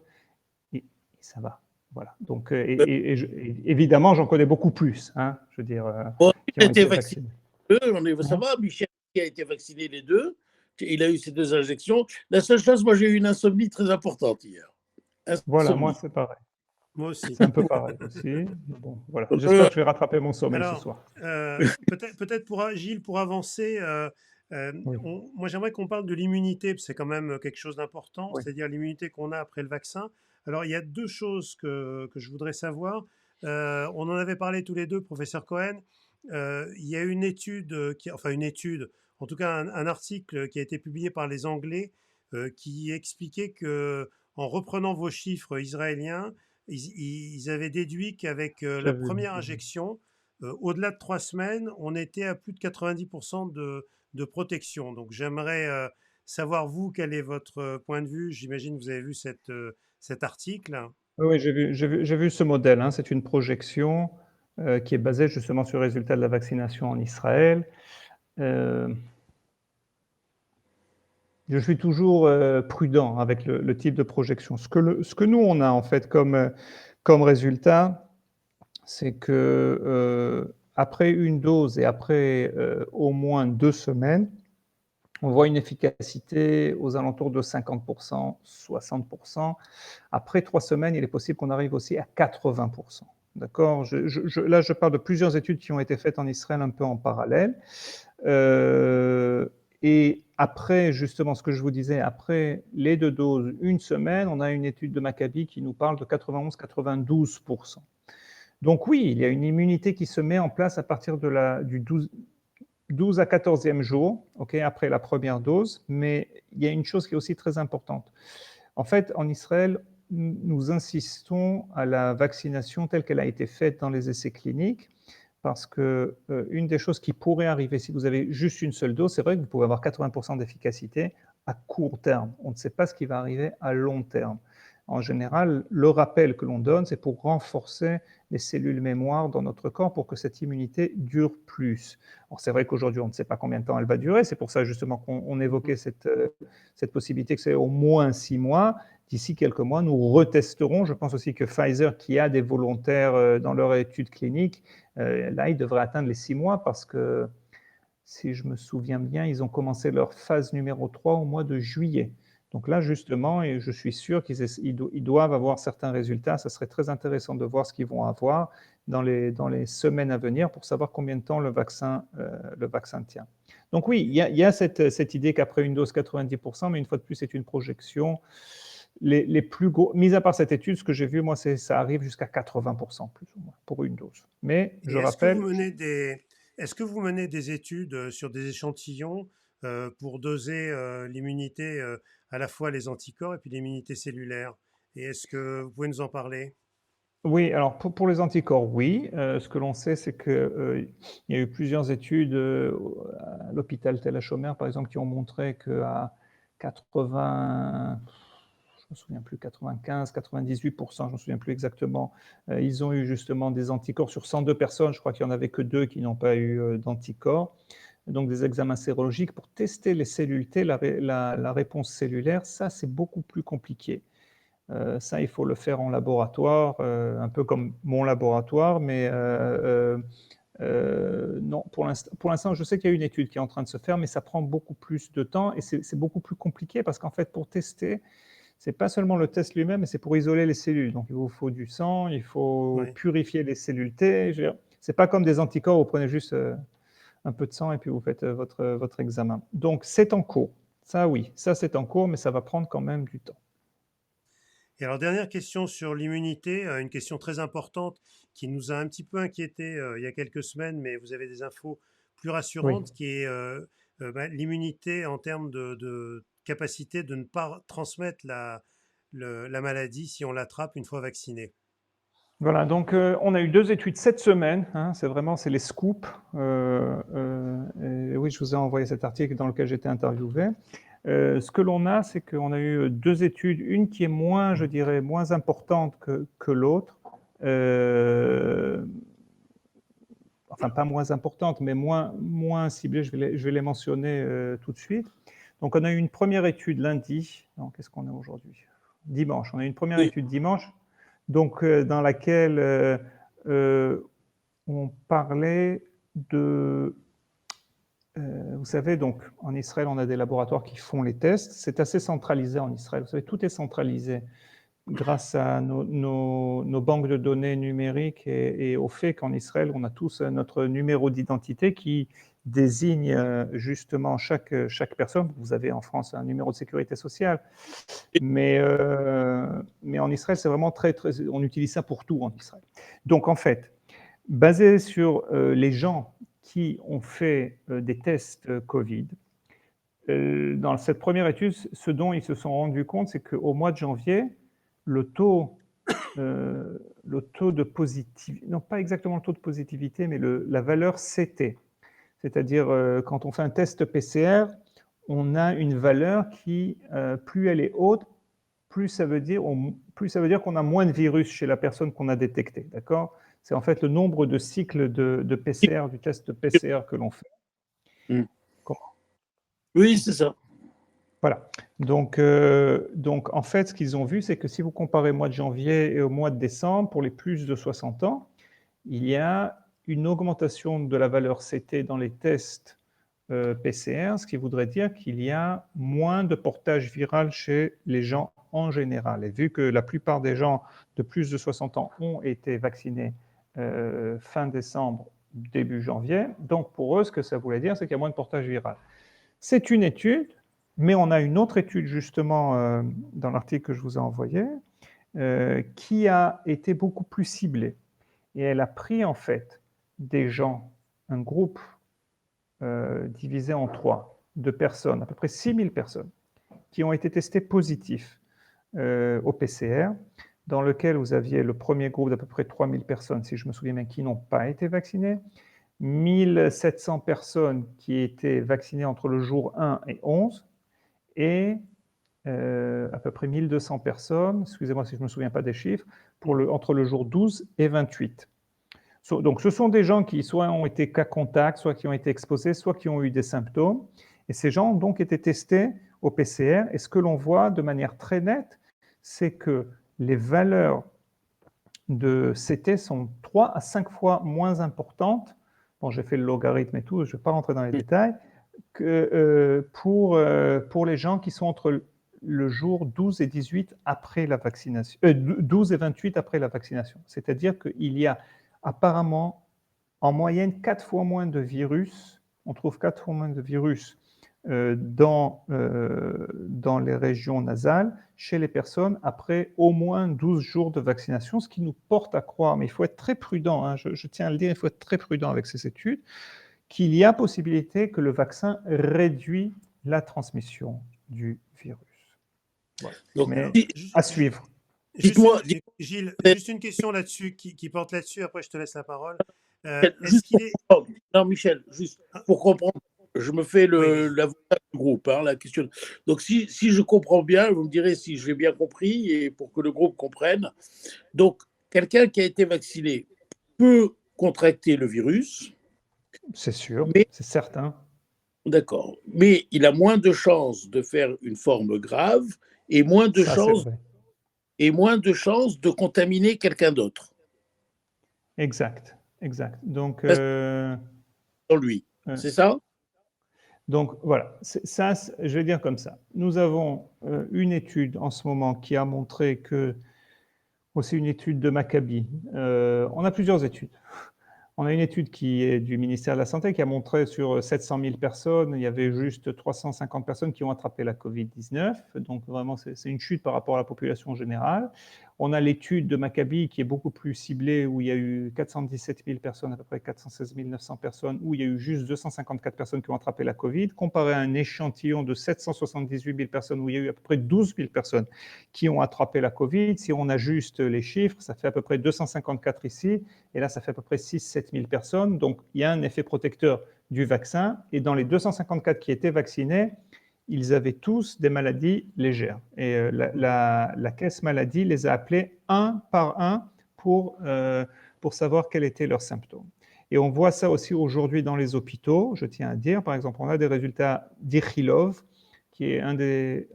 et ça va. Voilà. Donc, évidemment, j'en connais beaucoup plus, hein, je veux dire, Bon, qui il a ont été été vacciné vaccinés. ça va, Michel qui a été vacciné les deux, il a eu ses 2 injections. La seule chose, moi j'ai eu une insomnie très importante hier. Voilà, moi, Insomnie. c'est pareil. Moi aussi. C'est un peu pareil aussi. Bon, voilà. J'espère Euh, que je vais rattraper mon sommeil ce Alors, soir. peut-être pour Gilles, pour avancer, Oui, moi j'aimerais qu'on parle de l'immunité, parce que c'est quand même quelque chose d'important, oui. c'est-à-dire l'immunité qu'on a après le vaccin. Alors, il y a deux choses que je voudrais savoir. On en avait parlé tous les deux, professeur Cohen. Il y a une étude, enfin une étude, en tout cas un article qui a été publié par les Anglais qui expliquait que en reprenant vos chiffres israéliens, ils avaient déduit qu'avec la J'ai vu. première injection, au-delà de 3 semaines, on était à plus de 90% de protection. Donc j'aimerais savoir, vous, quel est votre point de vue. J'imagine que vous avez vu cet article. Oui, oui, j'ai vu ce modèle, hein. C'est une projection qui est basée justement sur le résultat de la vaccination en Israël. Euh, je suis toujours prudent avec le type de projection. Ce que nous, on a en fait comme résultat, c'est que après une dose et après au moins 2 semaines, on voit une efficacité aux alentours de 50%, 60%. Après 3 semaines, il est possible qu'on arrive aussi à 80%. D'accord. Là, je parle de plusieurs études qui ont été faites en Israël un peu en parallèle. Euh, et après, justement, ce que je vous disais, après les 2 doses, une semaine, on a une étude de Maccabi qui nous parle de 91-92%. Donc oui, il y a une immunité qui se met en place à partir du 12 à 14e jour, okay, après la première dose, mais il y a une chose qui est aussi très importante. En fait, en Israël, nous insistons à la vaccination telle qu'elle a été faite dans les essais cliniques, parce que une des choses qui pourrait arriver si vous avez juste une seule dose, c'est vrai que vous pouvez avoir 80% d'efficacité à court terme. On ne sait pas ce qui va arriver à long terme. En général, le rappel que l'on donne, c'est pour renforcer les cellules mémoire dans notre corps pour que cette immunité dure plus. Alors, c'est vrai qu'aujourd'hui, on ne sait pas combien de temps elle va durer. C'est pour ça justement qu'on évoquait cette possibilité que c'est au moins 6 mois. D'ici quelques mois, nous retesterons. Je pense aussi que Pfizer, qui a des volontaires dans leur étude clinique, là, ils devraient atteindre les 6 mois parce que, si je me souviens bien, ils ont commencé leur phase numéro 3 au mois de juillet. Donc là, justement, et je suis sûr qu'ils doivent avoir certains résultats. Ça serait très intéressant de voir ce qu'ils vont avoir dans les semaines à venir pour savoir combien de temps le vaccin tient. Donc oui, il y a cette idée qu'après une dose, 90%, mais une fois de plus, c'est une projection. Les plus gros, mis à part cette étude, ce que j'ai vu, moi, ça arrive jusqu'à 80% plus ou moins pour une dose. Mais Et je rappelle, est-ce que vous menez des études sur des échantillons pour doser l'immunité, à la fois les anticorps et puis l'immunité cellulaire? Et est-ce que vous pouvez nous en parler? oui, alors pour les anticorps, oui. Ce que l'on sait, c'est qu'il y a eu plusieurs études à l'hôpital Tel HaShomer, par exemple, qui ont montré qu'à 80, je ne me souviens plus, 95, 98%, je ne me souviens plus exactement, ils ont eu justement des anticorps sur 102 personnes. Je crois qu'il n'y en avait que 2 qui n'ont pas eu d'anticorps. Donc des examens sérologiques pour tester les cellules T, la réponse cellulaire, ça c'est beaucoup plus compliqué. Ça, il faut le faire en laboratoire, un peu comme mon laboratoire, mais non, pour l'instant, je sais qu'il y a une étude qui est en train de se faire, mais ça prend beaucoup plus de temps et c'est beaucoup plus compliqué parce qu'en fait, pour tester, c'est pas seulement le test lui-même, mais c'est pour isoler les cellules. Donc, il vous faut du sang, il faut Oui. purifier les cellules T. C'est pas comme des anticorps, vous prenez juste un peu de sang et puis vous faites votre examen. Donc, c'est en cours. Ça, oui, ça c'est en cours, mais ça va prendre quand même du temps. Et alors, dernière question sur l'immunité, une question très importante qui nous a un petit peu inquiété il y a quelques semaines, mais vous avez des infos plus Oui. rassurantes, qui est l'immunité en termes de capacité de ne pas transmettre la maladie si on l'attrape une fois vacciné. Voilà, donc on a eu 2 études cette semaine, hein, c'est les scoops. Et oui, je vous ai envoyé cet article dans lequel j'étais interviewé. Ce que l'on a, c'est qu'on a eu 2 études, une qui est moins, je dirais, moins importante que l'autre. Enfin, pas moins importante, mais moins ciblée, je vais les mentionner tout de suite. Donc, on a eu une première étude lundi. Donc, qu'est-ce qu'on a aujourd'hui? Dimanche. On a eu une première Oui. étude dimanche, donc dans laquelle on parlait de... vous savez, donc en Israël, on a des laboratoires qui font les tests. C'est assez centralisé en Israël. Vous savez, tout est centralisé grâce à nos banques de données numériques et au fait qu'en Israël, on a tous notre numéro d'identité qui désigne justement chaque personne. Vous avez en France un numéro de sécurité sociale, mais en Israël, c'est vraiment on utilise ça pour tout en Israël. Donc en fait, basé sur les gens qui ont fait des tests Covid, dans cette première étude, ce dont ils se sont rendus compte, c'est qu'au mois de janvier, le taux de positivité, non pas exactement le taux de positivité, mais la valeur CT, c'est-à-dire quand on fait un test PCR, on a une valeur qui, plus elle est haute, plus ça veut dire qu'on a moins de virus chez la personne qu'on a détectée, d'accord? C'est en fait le nombre de cycles de PCR, du test PCR que l'on fait. Mm. Comment? Oui, c'est ça. Voilà. Donc, en fait, ce qu'ils ont vu, c'est que si vous comparez au mois de janvier et au mois de décembre, pour les plus de 60 ans, il y a une augmentation de la valeur CT dans les tests PCR, ce qui voudrait dire qu'il y a moins de portage viral chez les gens en général. Et vu que la plupart des gens de plus de 60 ans ont été vaccinés fin décembre, début janvier, donc pour eux, ce que ça voulait dire, c'est qu'il y a moins de portage viral. C'est une étude, mais on a une autre étude justement dans l'article que je vous ai envoyé, qui a été beaucoup plus ciblée. Et elle a pris en fait des gens, un groupe divisé en 3, de personnes, à peu près 6000 personnes, qui ont été testées positifs au PCR, dans lequel vous aviez le premier groupe d'à peu près 3000 personnes, si je me souviens bien, qui n'ont pas été vaccinées, 1700 personnes qui étaient vaccinées entre le jour 1 et 11, et à peu près 1200 personnes, excusez-moi si je ne me souviens pas des chiffres, entre le jour 12 et 28. Donc, ce sont des gens qui soit ont été cas contact, soit qui ont été exposés, soit qui ont eu des symptômes. Et ces gens ont donc été testés au PCR. Et ce que l'on voit de manière très nette, c'est que les valeurs de CT sont 3 à 5 fois moins importantes. Bon, j'ai fait le logarithme et tout, je ne vais pas rentrer dans les détails, que pour les gens qui sont entre le jour 12 et 18 après la vaccination, 12 et 28 après la vaccination. C'est-à-dire qu'il y a apparemment en moyenne 4 fois moins de virus, on trouve 4 fois moins de virus dans les régions nasales chez les personnes après au moins 12 jours de vaccination, ce qui nous porte à croire, mais il faut être très prudent, hein, je tiens à le dire, il faut être très prudent avec ces études, qu'il y a possibilité que le vaccin réduit la transmission du virus. Voilà. Donc, mais à suivre. dites-moi, Gilles, juste une question là-dessus qui porte là-dessus, après je te laisse la parole. Est-ce qu'il est... Non, Michel, juste pour comprendre, je me fais l'avocat du groupe, hein, la question. Donc, si je comprends bien, vous me direz si j'ai bien compris et pour que le groupe comprenne. Donc, quelqu'un qui a été vacciné peut contracter le virus. C'est sûr, c'est certain. D'accord. Mais il a moins de chances de faire une forme grave et moins de chances de contaminer quelqu'un d'autre. Exact. Donc, dans lui, c'est ça? Donc voilà, ça, je vais dire comme ça. Nous avons une étude en ce moment qui a montré que, aussi une étude de Maccabi, on a plusieurs études. On a une étude qui est du ministère de la Santé qui a montré sur 700 000 personnes, il y avait juste 350 personnes qui ont attrapé la Covid-19. Donc vraiment, c'est une chute par rapport à la population générale. On a l'étude de Maccabi qui est beaucoup plus ciblée, où il y a eu 417 000 personnes, à peu près 416 900 personnes, où il y a eu juste 254 personnes qui ont attrapé la Covid, comparé à un échantillon de 778 000 personnes, où il y a eu à peu près 12 000 personnes qui ont attrapé la Covid. Si on ajuste les chiffres, ça fait à peu près 254 ici, et là, ça fait à peu près 6-7 000 personnes. Donc, il y a un effet protecteur du vaccin, et dans les 254 qui étaient vaccinés, ils avaient tous des maladies légères. Et la caisse maladie les a appelés un par un pour savoir quels étaient leurs symptômes. Et on voit ça aussi aujourd'hui dans les hôpitaux, je tiens à dire. Par exemple, on a des résultats d'Ichilov, qui est un des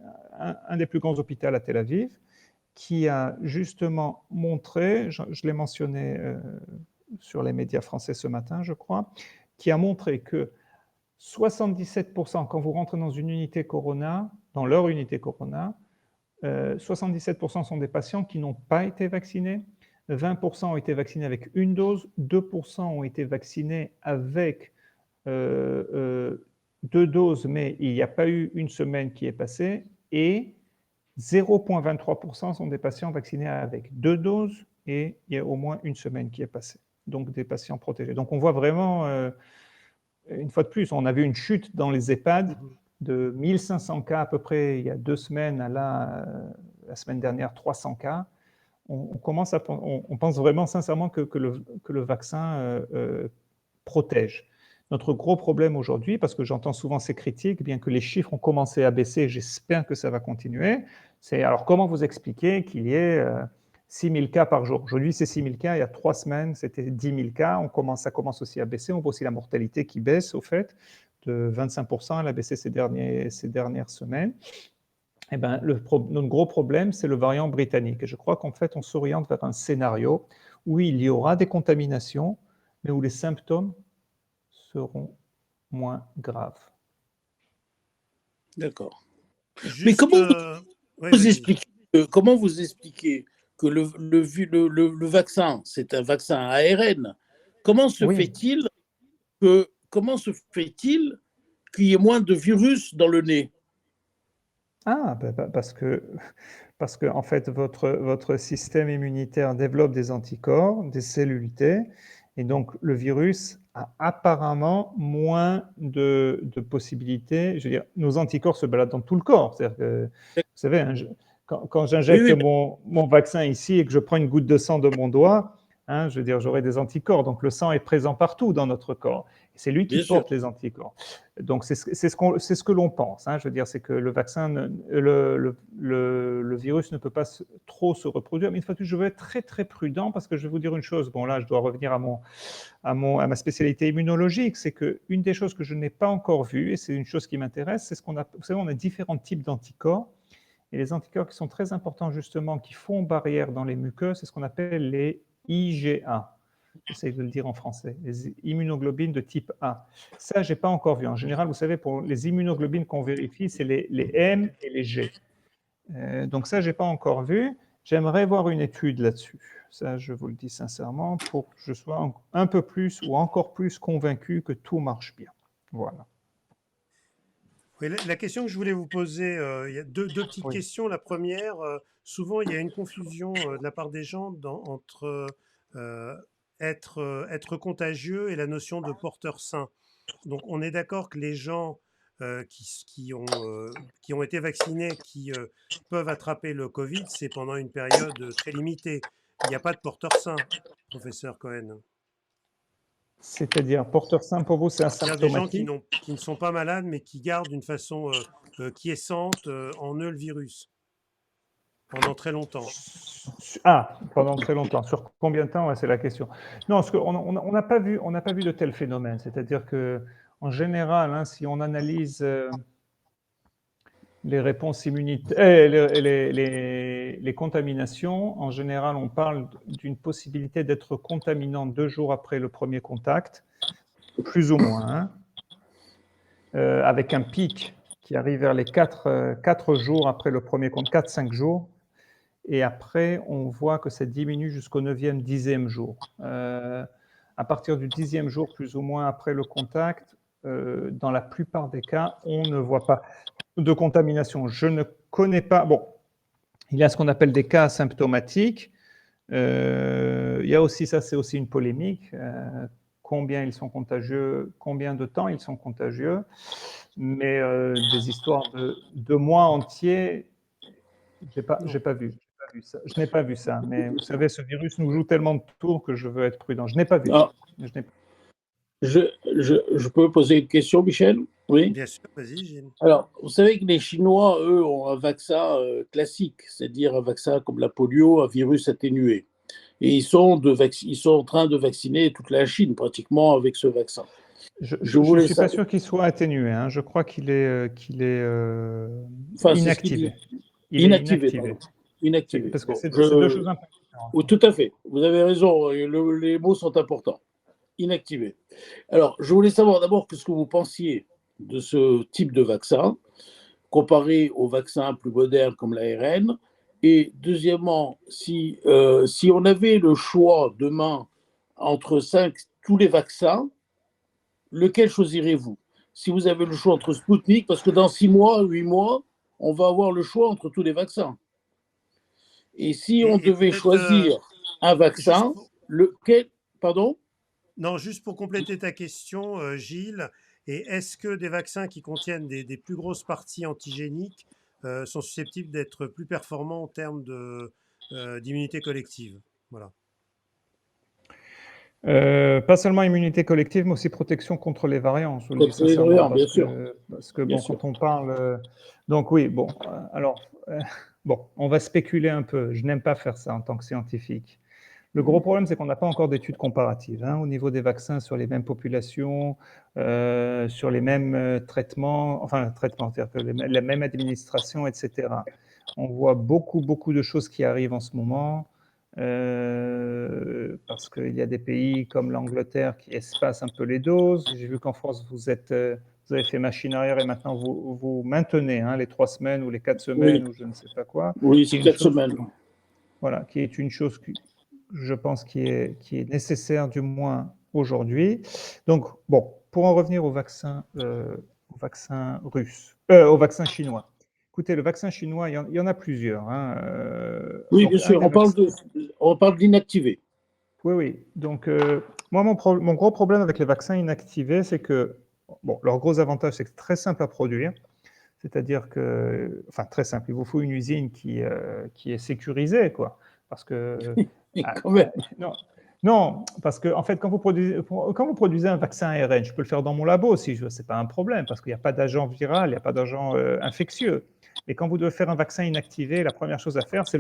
plus grands hôpitaux à Tel Aviv, qui a justement montré, je l'ai mentionné sur les médias français ce matin, je crois, qui a montré que 77%, quand vous rentrez dans une unité Corona, dans leur unité Corona, 77% sont des patients qui n'ont pas été vaccinés, 20% ont été vaccinés avec une dose, 2% ont été vaccinés avec 2 doses, mais il n'y a pas eu une semaine qui est passée, et 0,23% sont des patients vaccinés avec 2 doses, et il y a au moins une semaine qui est passée. Donc des patients protégés. Donc on voit vraiment... une fois de plus, on a vu une chute dans les EHPAD de 1500 cas à peu près il y a 2 semaines à la semaine dernière 300 cas. On pense vraiment sincèrement que le vaccin protège. Notre gros problème aujourd'hui, parce que j'entends souvent ces critiques, bien que les chiffres ont commencé à baisser, j'espère que ça va continuer, c'est alors comment vous expliquer qu'il y ait 6 000 cas par jour. Aujourd'hui, c'est 6 000 cas. Il y a 3 semaines, c'était 10 000 cas. Ça commence aussi à baisser. On voit aussi la mortalité qui baisse, au fait, de 25%. Elle a baissé ces dernières semaines. Eh ben, notre gros problème, c'est le variant britannique. Et je crois qu'en fait, on s'oriente vers un scénario où il y aura des contaminations, mais où les symptômes seront moins graves. D'accord. Juste, Mais comment ouais, vous vas-y. expliquez, comment vous expliquez que le vaccin, c'est un vaccin ARN? Comment se Oui. fait-il qu'il y ait moins de virus dans le nez? Ah, parce que en fait, votre système immunitaire développe des anticorps, des cellules T, et donc le virus a apparemment moins de possibilités. Je veux dire, nos anticorps se baladent dans tout le corps. C'est-à-dire que, vous savez, hein, quand j'injecte Oui, mon vaccin ici et que je prends une goutte de sang de mon doigt, hein, je veux dire, j'aurai des anticorps. Donc le sang est présent partout dans notre corps. Et c'est lui qui bien sûr. porte les anticorps. Donc c'est ce que l'on pense. Hein. Je veux dire, c'est que le vaccin, le virus ne peut pas trop se reproduire. Mais une fois de plus, je veux être très très prudent parce que je vais vous dire une chose. Bon là, je dois revenir à ma spécialité immunologique. C'est que une des choses que je n'ai pas encore vues, et c'est une chose qui m'intéresse, c'est ce qu'on a. Vous savez, on a différents types d'anticorps. Et les anticorps qui sont très importants justement, qui font barrière dans les muqueuses, c'est ce qu'on appelle les IgA. J'essaie de le dire en français, les immunoglobulines de type A. Ça, je n'ai pas encore vu. En général, vous savez, pour les immunoglobulines qu'on vérifie, c'est les M et les G. Donc ça, je n'ai pas encore vu. J'aimerais voir une étude là-dessus. Ça, je vous le dis sincèrement, pour que je sois un peu plus ou encore plus convaincu que tout marche bien. Voilà. Oui, la question que je voulais vous poser, il y a deux petites Oui. questions. La première, souvent il y a une confusion de la part des gens entre être contagieux et la notion de porteur sain. Donc on est d'accord que les gens qui ont été vaccinés, qui peuvent attraper le Covid, c'est pendant une période très limitée. Il n'y a pas de porteur sain, professeur Cohen. C'est-à-dire, porteur sain pour vous, c'est C'est-à-dire des gens asymptomatique. qui ne sont pas malades, mais qui gardent d'une façon quiescente en eux le virus pendant très longtemps. Ah, pendant très longtemps. Sur combien de temps? Ouais, c'est la question. Non, parce on n'a pas vu de tel phénomène. C'est-à-dire que, en général, hein, si on analyse les réponses immunitaires, les contaminations, en général, on parle d'une possibilité d'être contaminant 2 jours après le premier contact, plus ou moins, hein, avec un pic qui arrive vers les 4 jours après le premier contact, 4-5 jours. Et après, on voit que ça diminue jusqu'au 9e, 10e jour. À partir du 10e jour, plus ou moins après le contact, dans la plupart des cas, on ne voit pas de contamination. Je ne connais pas. Bon, il y a ce qu'on appelle des cas asymptomatiques. Il y a aussi, ça c'est aussi une polémique, combien ils sont contagieux, combien de temps ils sont contagieux, mais des histoires de mois entiers, j'ai pas vu ça. Je n'ai pas vu ça, mais vous savez, ce virus nous joue tellement de tours que je veux être prudent. Je n'ai pas vu ça. Je peux poser une question, Michel? Oui. Bien sûr, vas-y, Gilles. Alors, vous savez que les Chinois, eux, ont un vaccin classique, c'est-à-dire un vaccin comme la polio, un virus atténué. Et ils sont en train de vacciner toute la Chine, pratiquement, avec ce vaccin. Je ne suis pas sûr qu'il soit atténué. Hein. Je crois qu'il est inactivé. Inactivé. Parce que c'est deux choses importantes. Oui, tout à fait. Vous avez raison. Les mots sont importants. Inactivé. Alors, je voulais savoir d'abord ce que vous pensiez de ce type de vaccin, comparé aux vaccins plus modernes comme l'ARN. Et deuxièmement, si on avait le choix demain entre tous les vaccins, lequel choisirez-vous? Si vous avez le choix entre Sputnik, parce que dans 6 mois, 8 mois, on va avoir le choix entre tous les vaccins. Et si on devait choisir un vaccin, lequel... Pardon? Non, juste pour compléter ta question, Gilles, et est-ce que des vaccins qui contiennent des plus grosses parties antigéniques sont susceptibles d'être plus performants en termes d'immunité collective? Voilà. Pas seulement immunité collective, mais aussi protection contre les variants. Contre les variants, bien sûr. Parce que bon, quand on parle... donc oui, bon, alors, bon, on va spéculer un peu. Je n'aime pas faire ça en tant que scientifique. Le gros problème, c'est qu'on n'a pas encore d'études comparatives hein, au niveau des vaccins sur les mêmes populations, sur les mêmes traitements, c'est-à-dire que la même administration, etc. On voit beaucoup de choses qui arrivent en ce moment, parce qu'il y a des pays comme l'Angleterre qui espacent un peu les doses. J'ai vu qu'en France, vous avez fait machine arrière et maintenant vous maintenez hein, les 3 semaines ou les 4 semaines ou je ne sais pas quoi. Oui, c'est 4 semaines. Voilà, qui est une chose je pense qui est nécessaire du moins aujourd'hui. Donc, bon, pour en revenir au vaccin russe, au vaccin chinois. Écoutez, le vaccin chinois, il y en a plusieurs. Hein, oui, donc, bien sûr, on parle d'inactivé. Oui. Donc, moi, mon gros problème avec les vaccins inactivés, c'est que, bon, leur gros avantage, c'est que c'est très simple à produire. C'est-à-dire que, enfin, très simple, il vous faut une usine qui est sécurisée, quoi. Parce que... quand même. Non, parce que en fait, quand vous produisez un vaccin ARN, je peux le faire dans mon labo aussi, ce n'est pas un problème, parce qu'il n'y a pas d'agent viral, il n'y a pas d'agent infectieux. Mais quand vous devez faire un vaccin inactivé, la première chose à faire, c'est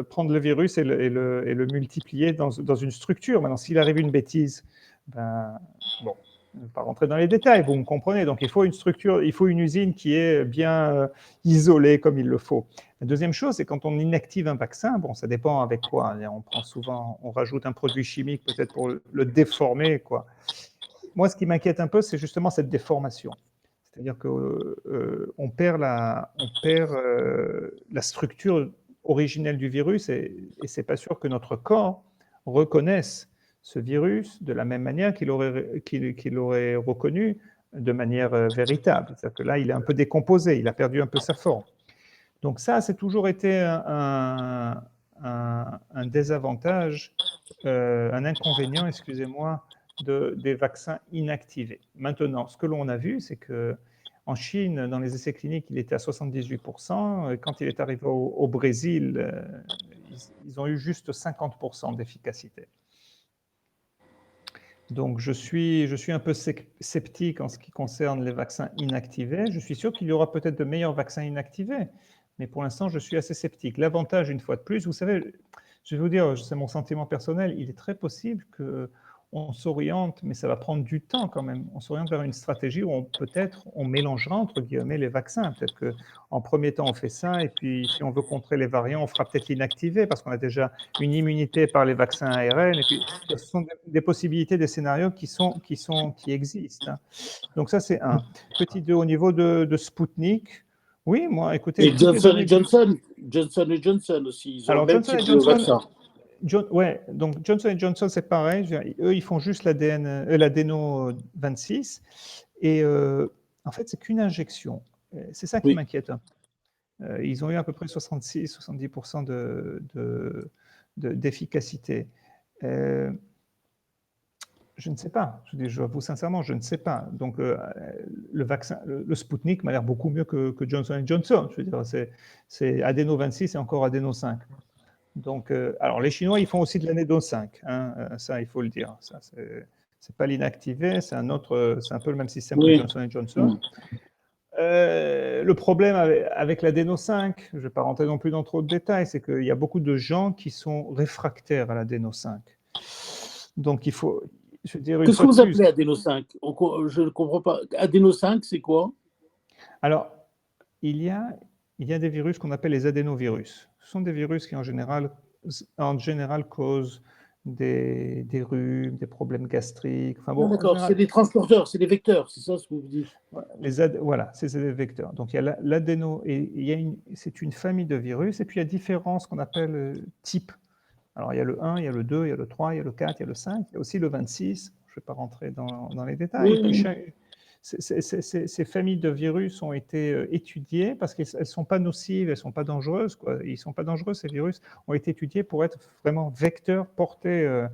prendre le virus et le multiplier dans une structure. Maintenant, s'il arrive une bêtise, bon, je ne vais pas rentrer dans les détails, vous me comprenez. Donc, il faut une structure, il faut une usine qui est bien isolée comme il le faut. La deuxième chose, c'est quand on inactive un vaccin, bon, ça dépend avec quoi. On rajoute un produit chimique peut-être pour le déformer, quoi. Moi, ce qui m'inquiète un peu, c'est justement cette déformation. C'est-à-dire qu'on perd la structure originelle du virus et c'est pas sûr que notre corps reconnaisse ce virus de la même manière qu'il aurait reconnu de manière véritable. C'est-à-dire que là, il est un peu décomposé, il a perdu un peu sa forme. Donc ça, c'est toujours été un désavantage, un inconvénient, excusez-moi, des vaccins inactivés. Maintenant, ce que l'on a vu, c'est qu'en Chine, dans les essais cliniques, il était à 78%. Et quand il est arrivé au Brésil, ils ont eu juste 50% d'efficacité. Donc, je suis un peu sceptique en ce qui concerne les vaccins inactivés. Je suis sûr qu'il y aura peut-être de meilleurs vaccins inactivés, mais pour l'instant, je suis assez sceptique. L'avantage, une fois de plus, vous savez, je vais vous dire, c'est mon sentiment personnel, il est très possible qu'on s'oriente, mais ça va prendre du temps quand même, on s'oriente vers une stratégie où peut-être on mélangera, entre guillemets, les vaccins. Peut-être qu'en premier temps, on fait ça, et puis si on veut contrer les variants, on fera peut-être l'inactivé, parce qu'on a déjà une immunité par les vaccins ARN, et puis ce sont des possibilités, des scénarios qui existent. Hein. Donc ça, c'est un. Petit 2, au niveau de Sputnik, oui, moi, écoutez... Et Johnson & Johnson aussi, ils ont le même type de vaccin. Donc Johnson & Johnson, c'est pareil. Eux, ils font juste l'adéno 26. Et en fait, c'est qu'une injection. C'est ça qui m'inquiète un peu. Ils ont eu à peu près 66-70% d'efficacité. Je ne sais pas. Je vous sincèrement, je ne sais pas. Donc, le vaccin, le Sputnik m'a l'air beaucoup mieux que Johnson Johnson. Je veux dire, c'est Adeno 26 et encore Adeno 5. Donc, alors les Chinois, ils font aussi de l'Adeno 5. Ça, il faut le dire. Ça, c'est pas l'inactivé, c'est un peu le même système que Johnson Johnson. Le problème avec l'Adeno 5, je ne vais pas rentrer non plus dans trop de détails, c'est qu'il y a beaucoup de gens qui sont réfractaires à l'Adeno 5. Donc, il faut. Qu'est-ce que vous appelez Adeno 5? Je ne comprends pas. Adeno 5, c'est quoi? Alors, il y a des virus qu'on appelle les adénovirus. Ce sont des virus qui, en général causent des rhumes, des problèmes gastriques. Enfin, bon, d'accord, c'est des transporteurs, c'est des vecteurs, c'est ça ce que vous dites? Voilà, c'est des vecteurs. Donc, il y a l'adéno, et c'est une famille de virus, et puis il y a différents, ce qu'on appelle types. Alors, il y a le 1, il y a le 2, il y a le 3, il y a le 4, il y a le 5, il y a aussi le 26. Je ne vais pas rentrer dans les détails. Ces familles de virus ont été étudiées parce qu'elles ne sont pas nocives, elles ne sont pas dangereuses. Ils ne sont pas dangereux, ces virus ont été étudiés pour être vraiment vecteurs, portés,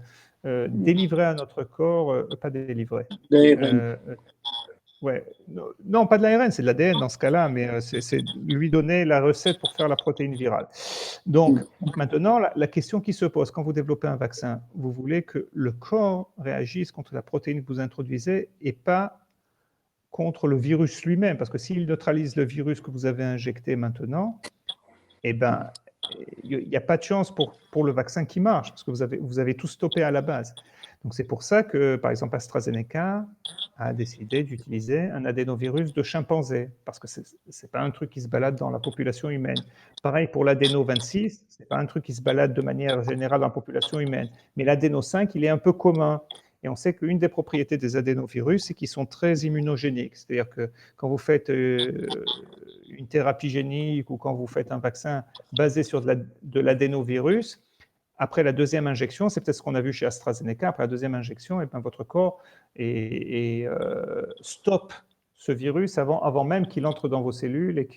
délivrés à notre corps, pas délivrés. Ouais. Non, pas de l'ARN, c'est de l'ADN dans ce cas-là, mais c'est lui donner la recette pour faire la protéine virale. Donc, maintenant, la question qui se pose, quand vous développez un vaccin, vous voulez que le corps réagisse contre la protéine que vous introduisez et pas contre le virus lui-même, parce que s'il neutralise le virus que vous avez injecté maintenant, eh ben, il n'y a pas de chance pour le vaccin qui marche, parce que vous avez tout stoppé à la base. Donc, c'est pour ça que, par exemple, AstraZeneca a décidé d'utiliser un adénovirus de chimpanzé, parce que ce n'est pas un truc qui se balade dans la population humaine. Pareil pour l'adéno 26, ce n'est pas un truc qui se balade de manière générale dans la population humaine. Mais l'adéno 5, il est un peu commun. Et on sait qu'une des propriétés des adénovirus, c'est qu'ils sont très immunogéniques. C'est-à-dire que quand vous faites une thérapie génique ou quand vous faites un vaccin basé sur de l'adénovirus, après la deuxième injection, c'est peut-être ce qu'on a vu chez AstraZeneca, après la deuxième injection, et bien votre corps stoppe ce virus avant même qu'il entre dans vos cellules.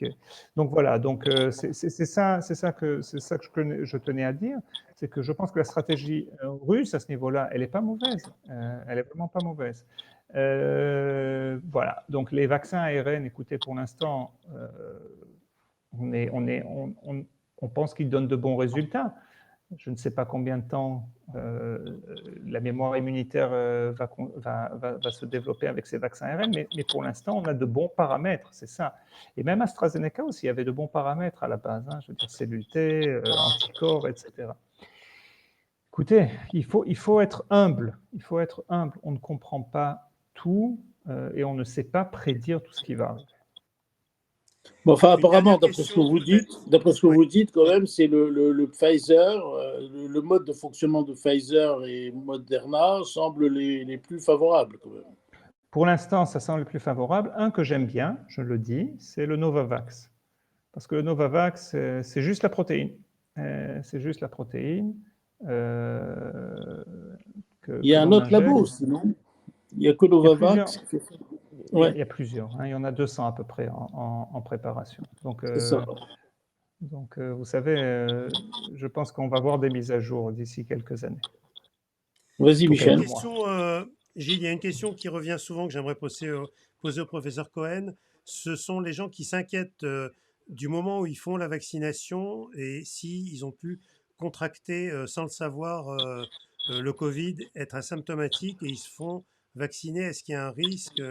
Donc voilà, donc, c'est ça que je tenais à dire, c'est que je pense que la stratégie russe à ce niveau-là, elle n'est pas mauvaise, elle n'est vraiment pas mauvaise. Voilà, donc les vaccins ARN, écoutez, pour l'instant, on pense qu'ils donnent de bons résultats. Je ne sais pas combien de temps la mémoire immunitaire va se développer avec ces vaccins ARN, mais pour l'instant, on a de bons paramètres, c'est ça. Et même AstraZeneca aussi avait de bons paramètres à la base, je veux dire cellules T, anticorps, etc. Écoutez, il faut être humble, on ne comprend pas tout et on ne sait pas prédire tout ce qui va arriver. Bon, enfin, apparemment, d'après ce que vous dites, quand même, c'est le Pfizer, le mode de fonctionnement de Pfizer et Moderna semblent les plus favorables, quand même. Pour l'instant, ça semble le plus favorable. Un que j'aime bien, je le dis, c'est le Novavax. Parce que le Novavax, c'est juste la protéine. C'est juste la protéine. Il y a un autre labo, sinon. Il n'y a que Novavax. Il y a plusieurs. Il y en a 200 à peu près en préparation. Donc, vous savez, je pense qu'on va voir des mises à jour d'ici quelques années. Vas-y, Michel. Gilles, il y a une question qui revient souvent que j'aimerais poser au professeur Cohen. Ce sont les gens qui s'inquiètent du moment où ils font la vaccination et s'ils ont pu contracter sans le savoir le Covid, être asymptomatiques et ils se font vacciner. Est-ce qu'il y a un risque?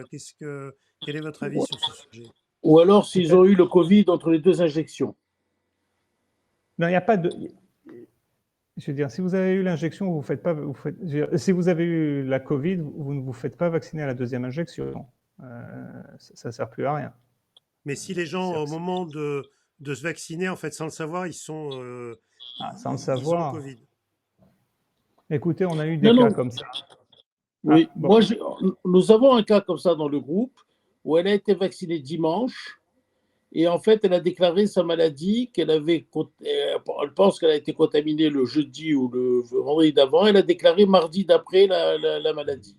Quel est votre avis sur ce sujet? Ou alors s'ils ont eu le Covid entre les deux injections? Non, il n'y a pas de... Je veux dire, si vous avez eu l'injection, si vous avez eu la Covid, vous ne vous faites pas vacciner à la deuxième injection. Ça ne sert plus à rien. Mais si les gens, au moment de se vacciner, en fait, sans le savoir, ils sont sans le savoir. Ils ont le Covid. Écoutez, on a eu des cas comme ça. Oui, bon. Nous avons un cas comme ça dans le groupe où elle a été vaccinée dimanche. Et en fait, elle a déclaré sa maladie, elle pense qu'elle a été contaminée le jeudi ou le vendredi d'avant. Elle a déclaré mardi d'après la maladie.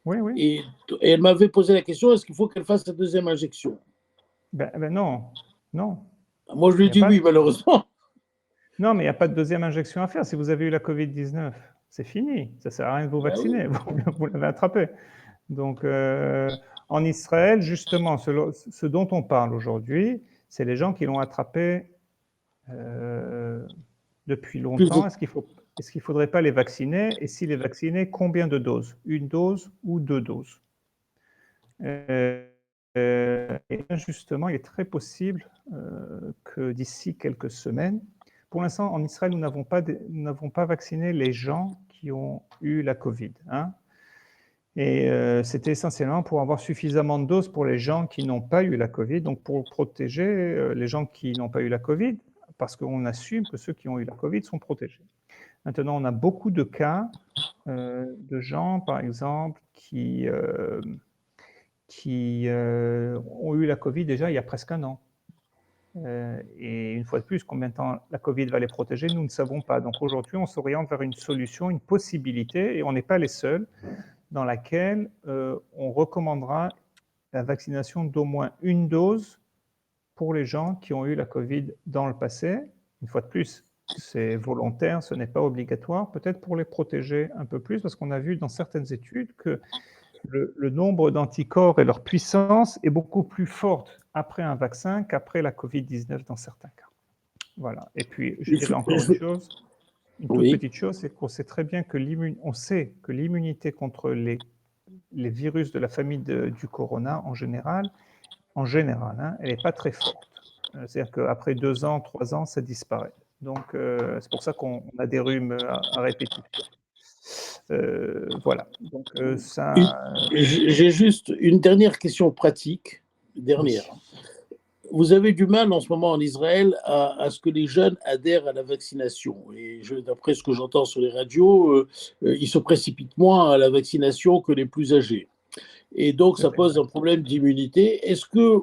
Oui. Et elle m'avait posé la question, est-ce qu'il faut qu'elle fasse la deuxième injection? Ben non. Moi, je lui Il ai n'y a dit pas... oui, malheureusement. Non, mais il n'y a pas de deuxième injection à faire. Si vous avez eu la Covid-19, c'est fini. Ça ne sert à rien de vous Ben vacciner. oui. Vous l'avez attrapé. Donc, en Israël, justement, ce dont on parle aujourd'hui, c'est les gens qui l'ont attrapé depuis longtemps. Est-ce qu'il ne faudrait pas les vacciner? Et si les vacciner, combien de doses? Une dose ou deux doses? Et justement, il est très possible que d'ici quelques semaines, pour l'instant, en Israël, nous n'avons pas vacciné les gens qui ont eu la Covid. Hein. Et c'était essentiellement pour avoir suffisamment de doses pour les gens qui n'ont pas eu la Covid, donc pour protéger les gens qui n'ont pas eu la Covid, parce qu'on assume que ceux qui ont eu la Covid sont protégés. Maintenant, on a beaucoup de cas de gens, par exemple, qui ont eu la Covid déjà il y a presque un an. Et une fois de plus, combien de temps la Covid va les protéger, nous ne savons pas. Donc aujourd'hui, on s'oriente vers une solution, une possibilité, et on n'est pas les seuls, dans laquelle on recommandera la vaccination d'au moins une dose pour les gens qui ont eu la Covid dans le passé. Une fois de plus, c'est volontaire, ce n'est pas obligatoire, peut-être pour les protéger un peu plus, parce qu'on a vu dans certaines études que le nombre d'anticorps et leur puissance est beaucoup plus forte après un vaccin qu'après la Covid-19 dans certains cas. Voilà. Et puis, je dirais encore une chose, une toute petite chose, c'est qu'on sait très bien que l'immunité contre les virus de la famille du corona, en général, hein, elle n'est pas très forte. C'est-à-dire qu'après 2 ans, 3 ans, ça disparaît. Donc, c'est pour ça qu'on a des rhumes à répétition. Voilà. Donc, J'ai juste une dernière question pratique. Dernière. Oui. Vous avez du mal en ce moment en Israël à ce que les jeunes adhèrent à la vaccination. Et d'après ce que j'entends sur les radios, ils se précipitent moins à la vaccination que les plus âgés. Et donc, ça pose un problème d'immunité. Est-ce que,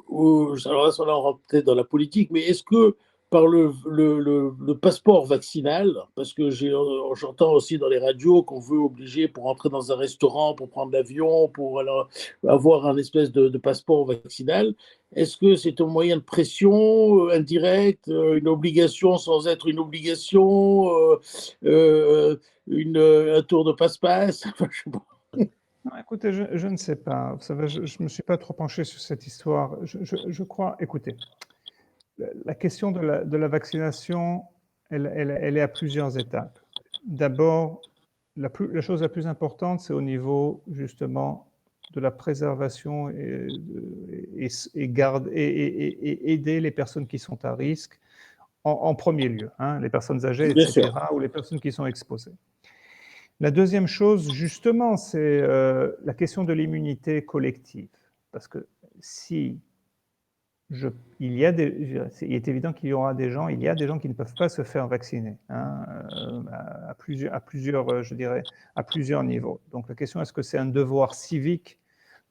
alors là, ça rentre peut-être dans la politique, mais est-ce que par le passeport vaccinal, parce que j'entends aussi dans les radios qu'on veut obliger pour entrer dans un restaurant, pour prendre l'avion, pour avoir un espèce de passeport vaccinal, est-ce que c'est un moyen de pression indirect, une obligation sans être une obligation, un tour de passe-passe? Je sais pas. Non, écoutez, je ne sais pas. Vous savez, je ne me suis pas trop penché sur cette histoire. Je crois, écoutez, la question de la vaccination, elle est à plusieurs étapes. D'abord, la chose la plus importante, c'est au niveau, justement, de la préservation et aider les personnes qui sont à risque en premier lieu, hein, les personnes âgées, Bien etc., sûr. ou les personnes qui sont exposées. La deuxième chose, justement, c'est la question de l'immunité collective. Parce que si il est évident qu'il y aura des gens, il y a des gens qui ne peuvent pas se faire vacciner, hein, à plusieurs, je dirais, à plusieurs niveaux. Donc la question, est-ce que c'est un devoir civique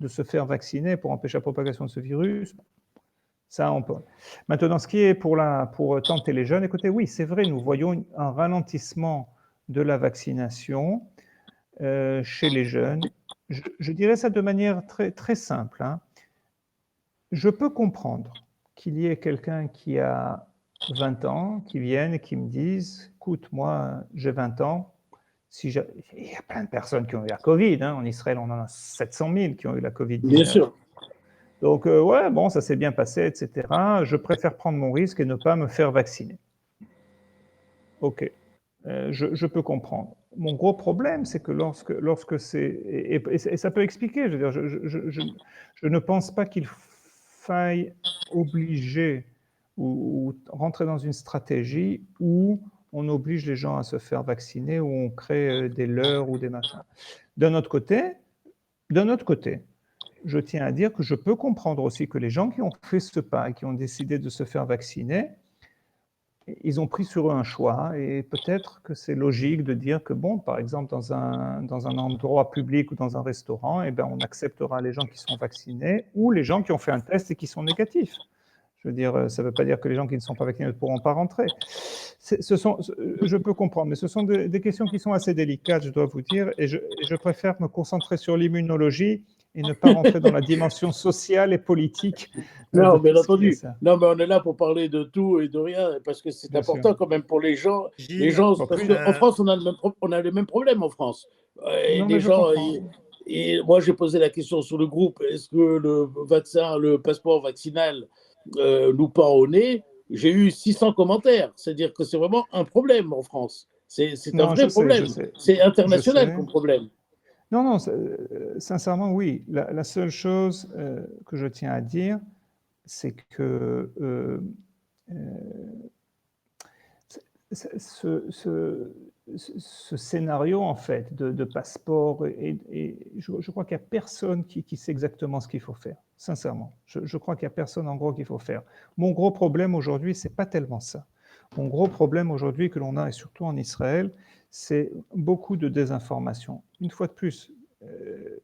de se faire vacciner pour empêcher la propagation de ce virus? Ça, on peut. Maintenant, ce qui est pour tenter les jeunes, écoutez, oui, c'est vrai, nous voyons un ralentissement de la vaccination chez les jeunes. Je dirais ça de manière très, très simple. Hein. Je peux comprendre qu'il y ait quelqu'un qui a 20 ans, qui vienne et qui me dise, écoute, moi, j'ai 20 ans, il y a plein de personnes qui ont eu la Covid. Hein. En Israël, on en a 700 000 qui ont eu la Covid-19. Bien sûr. Donc, ouais, bon, ça s'est bien passé, etc. Je préfère prendre mon risque et ne pas me faire vacciner. OK. Je peux comprendre. Mon gros problème, c'est que lorsque c'est... Et ça peut expliquer, je veux dire, je ne pense pas qu'il faille obliger ou rentrer dans une stratégie où on oblige les gens à se faire vacciner, où on crée des leurres ou des machins. D'un autre côté, je tiens à dire que je peux comprendre aussi que les gens qui ont fait ce pas, qui ont décidé de se faire vacciner, ils ont pris sur eux un choix et peut-être que c'est logique de dire que, bon, par exemple, dans un endroit public ou dans un restaurant, eh ben, on acceptera les gens qui sont vaccinés ou les gens qui ont fait un test et qui sont négatifs. Je veux dire, ça ne veut pas dire que les gens qui ne sont pas vaccinés ne pourront pas rentrer. Je peux comprendre, mais ce sont des questions qui sont assez délicates, je dois vous dire, et je préfère me concentrer sur l'immunologie et ne pas rentrer dans la dimension sociale et politique. Non, de bien tout ce qui est entendu. ça. Non, mais on est là pour parler de tout et de rien, parce que c'est Bien sûr. important quand même pour les gens. Les Gilles, gens, Bon, parce puis, qu'en France, on a le même problème en France. Et non, les mais je gens, comprends. et moi j'ai posé la question sur le groupe, est-ce que le vaccin, le passeport vaccinal nous pend au nez? J'ai eu 600 commentaires. C'est-à-dire que c'est vraiment un problème en France. C'est un Non, vrai problème. je sais, C'est je international sais. comme problème. Non, non, sincèrement, oui. La seule chose que je tiens à dire, c'est que ce scénario, en fait, de passeport, et je crois qu'il n'y a personne qui sait exactement ce qu'il faut faire, sincèrement. Je crois qu'il n'y a personne, en gros, qu'il faut faire. Mon gros problème aujourd'hui, ce n'est pas tellement ça. Mon gros problème aujourd'hui que l'on a, et surtout en Israël, c'est beaucoup de désinformation. Une fois de plus,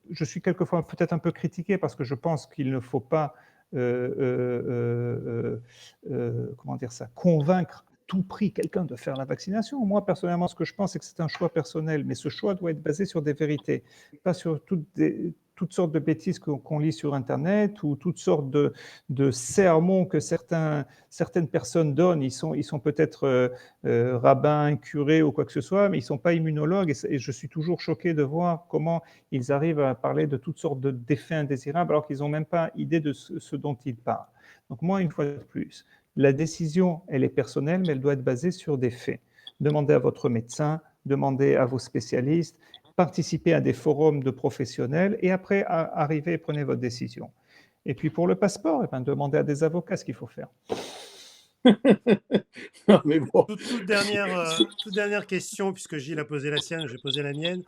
je suis quelquefois peut-être un peu critiqué parce que je pense qu'il ne faut pas comment dire ça, convaincre à tout prix quelqu'un de faire la vaccination. Moi, personnellement, ce que je pense, c'est que c'est un choix personnel, mais ce choix doit être basé sur des vérités, pas sur toutes sortes de bêtises qu'on lit sur Internet ou toutes sortes de sermons que certaines personnes donnent. Ils sont peut-être rabbins, curés ou quoi que ce soit, mais ils ne sont pas immunologues. Et je suis toujours choqué de voir comment ils arrivent à parler de toutes sortes d'effets indésirables alors qu'ils n'ont même pas idée de ce dont ils parlent. Donc moi, une fois de plus, la décision, elle est personnelle, mais elle doit être basée sur des faits. Demandez à votre médecin, demandez à vos spécialistes, participez à des forums de professionnels et après, arrivez et prenez votre décision. Et puis pour le passeport, demandez à des avocats ce qu'il faut faire. Non, mais bon. Toute dernière question, puisque Gilles a posé la sienne, j'ai posé la mienne.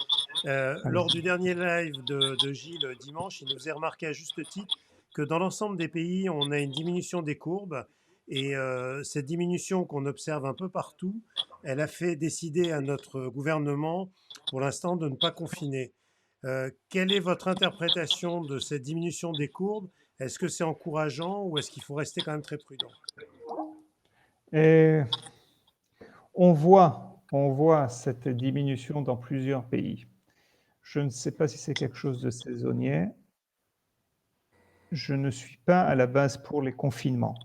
Lors du dernier live de Gilles dimanche, il nous faisait remarquer à juste titre que dans l'ensemble des pays, on a une diminution des courbes. Et cette diminution qu'on observe un peu partout, elle a fait décider à notre gouvernement, pour l'instant, de ne pas confiner. Quelle est votre interprétation de cette diminution des courbes? Est-ce que c'est encourageant ou est-ce qu'il faut rester quand même très prudent? Et on voit cette diminution dans plusieurs pays. Je ne sais pas si c'est quelque chose de saisonnier. Je ne suis pas à la base pour les confinements.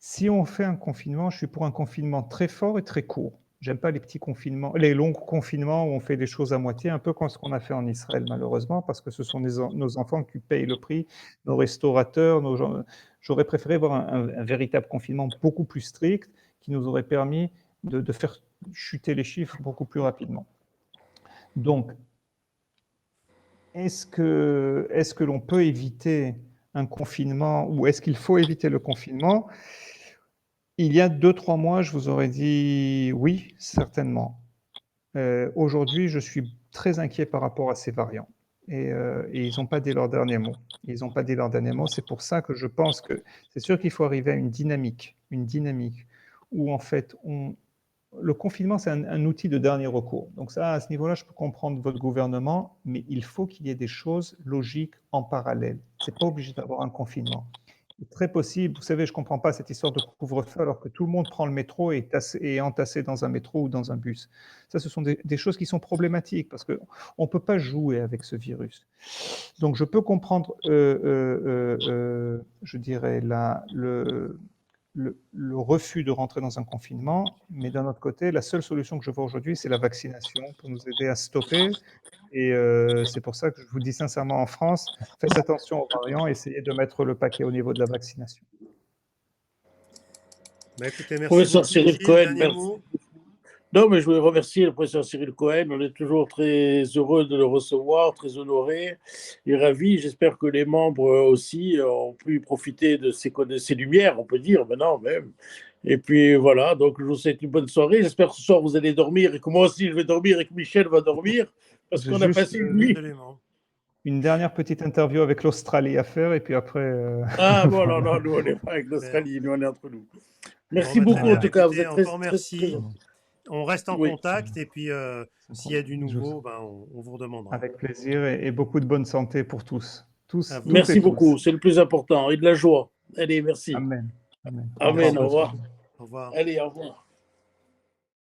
Si on fait un confinement, je suis pour un confinement très fort et très court. J'aime pas les petits confinements, les longs confinements où on fait des choses à moitié, un peu comme ce qu'on a fait en Israël malheureusement, parce que ce sont nos enfants qui payent le prix, nos restaurateurs, nos gens. J'aurais préféré voir un véritable confinement beaucoup plus strict qui nous aurait permis de faire chuter les chiffres beaucoup plus rapidement. Donc, est-ce que l'on peut éviter un confinement ou est-ce qu'il faut éviter le confinement? Il y a 2-3 mois, je vous aurais dit oui, certainement. Aujourd'hui, je suis très inquiet par rapport à ces variants. Et ils n'ont pas dit leur dernier mot. Ils n'ont pas dit leur dernier mot. C'est pour ça que je pense que c'est sûr qu'il faut arriver à une dynamique où en fait, le confinement, c'est un outil de dernier recours. Donc ça, à ce niveau-là, je peux comprendre votre gouvernement, mais il faut qu'il y ait des choses logiques en parallèle. C'est pas obligé d'avoir un confinement. C'est très possible. Vous savez, je ne comprends pas cette histoire de couvre-feu alors que tout le monde prend le métro et est entassé dans un métro ou dans un bus. Ça, ce sont des choses qui sont problématiques parce qu'on ne peut pas jouer avec ce virus. Donc, je peux comprendre, je dirais, le refus de rentrer dans un confinement, mais d'un autre côté, la seule solution que je vois aujourd'hui, c'est la vaccination pour nous aider à stopper. Et c'est pour ça que je vous dis sincèrement, en France, faites attention aux variants, essayez de mettre le paquet au niveau de la vaccination. Bah écoutez, merci Professeur beaucoup. Cyril Gilles, Cohen, dernier merci. mot? Non, mais je voulais remercier le professeur Cyril Cohen. On est toujours très heureux de le recevoir, très honorés et ravis. J'espère que les membres aussi ont pu profiter de ces lumières, on peut dire maintenant même. Et puis voilà, donc je vous souhaite une bonne soirée. J'espère que ce soir vous allez dormir et que moi aussi je vais dormir et que Michel va dormir parce qu'on a passé une nuit. Absolument. Une dernière petite interview avec l'Australie à faire et puis après. Ah bon, voilà. non, nous on n'est pas avec l'Australie, nous on est entre nous. Merci Bon, bah, très beaucoup en bien. tout cas, vous Écoutez, êtes très, encore très, merci. très... On reste en Oui. contact et puis s'il y a du nouveau, ben, on vous redemandera. Avec plaisir et beaucoup de bonne santé pour tous. À vous. Merci beaucoup, c'est le plus important et de la joie. Allez, merci. Amen. Amen. Amen, au Au revoir. revoir. Au revoir. Allez, au revoir.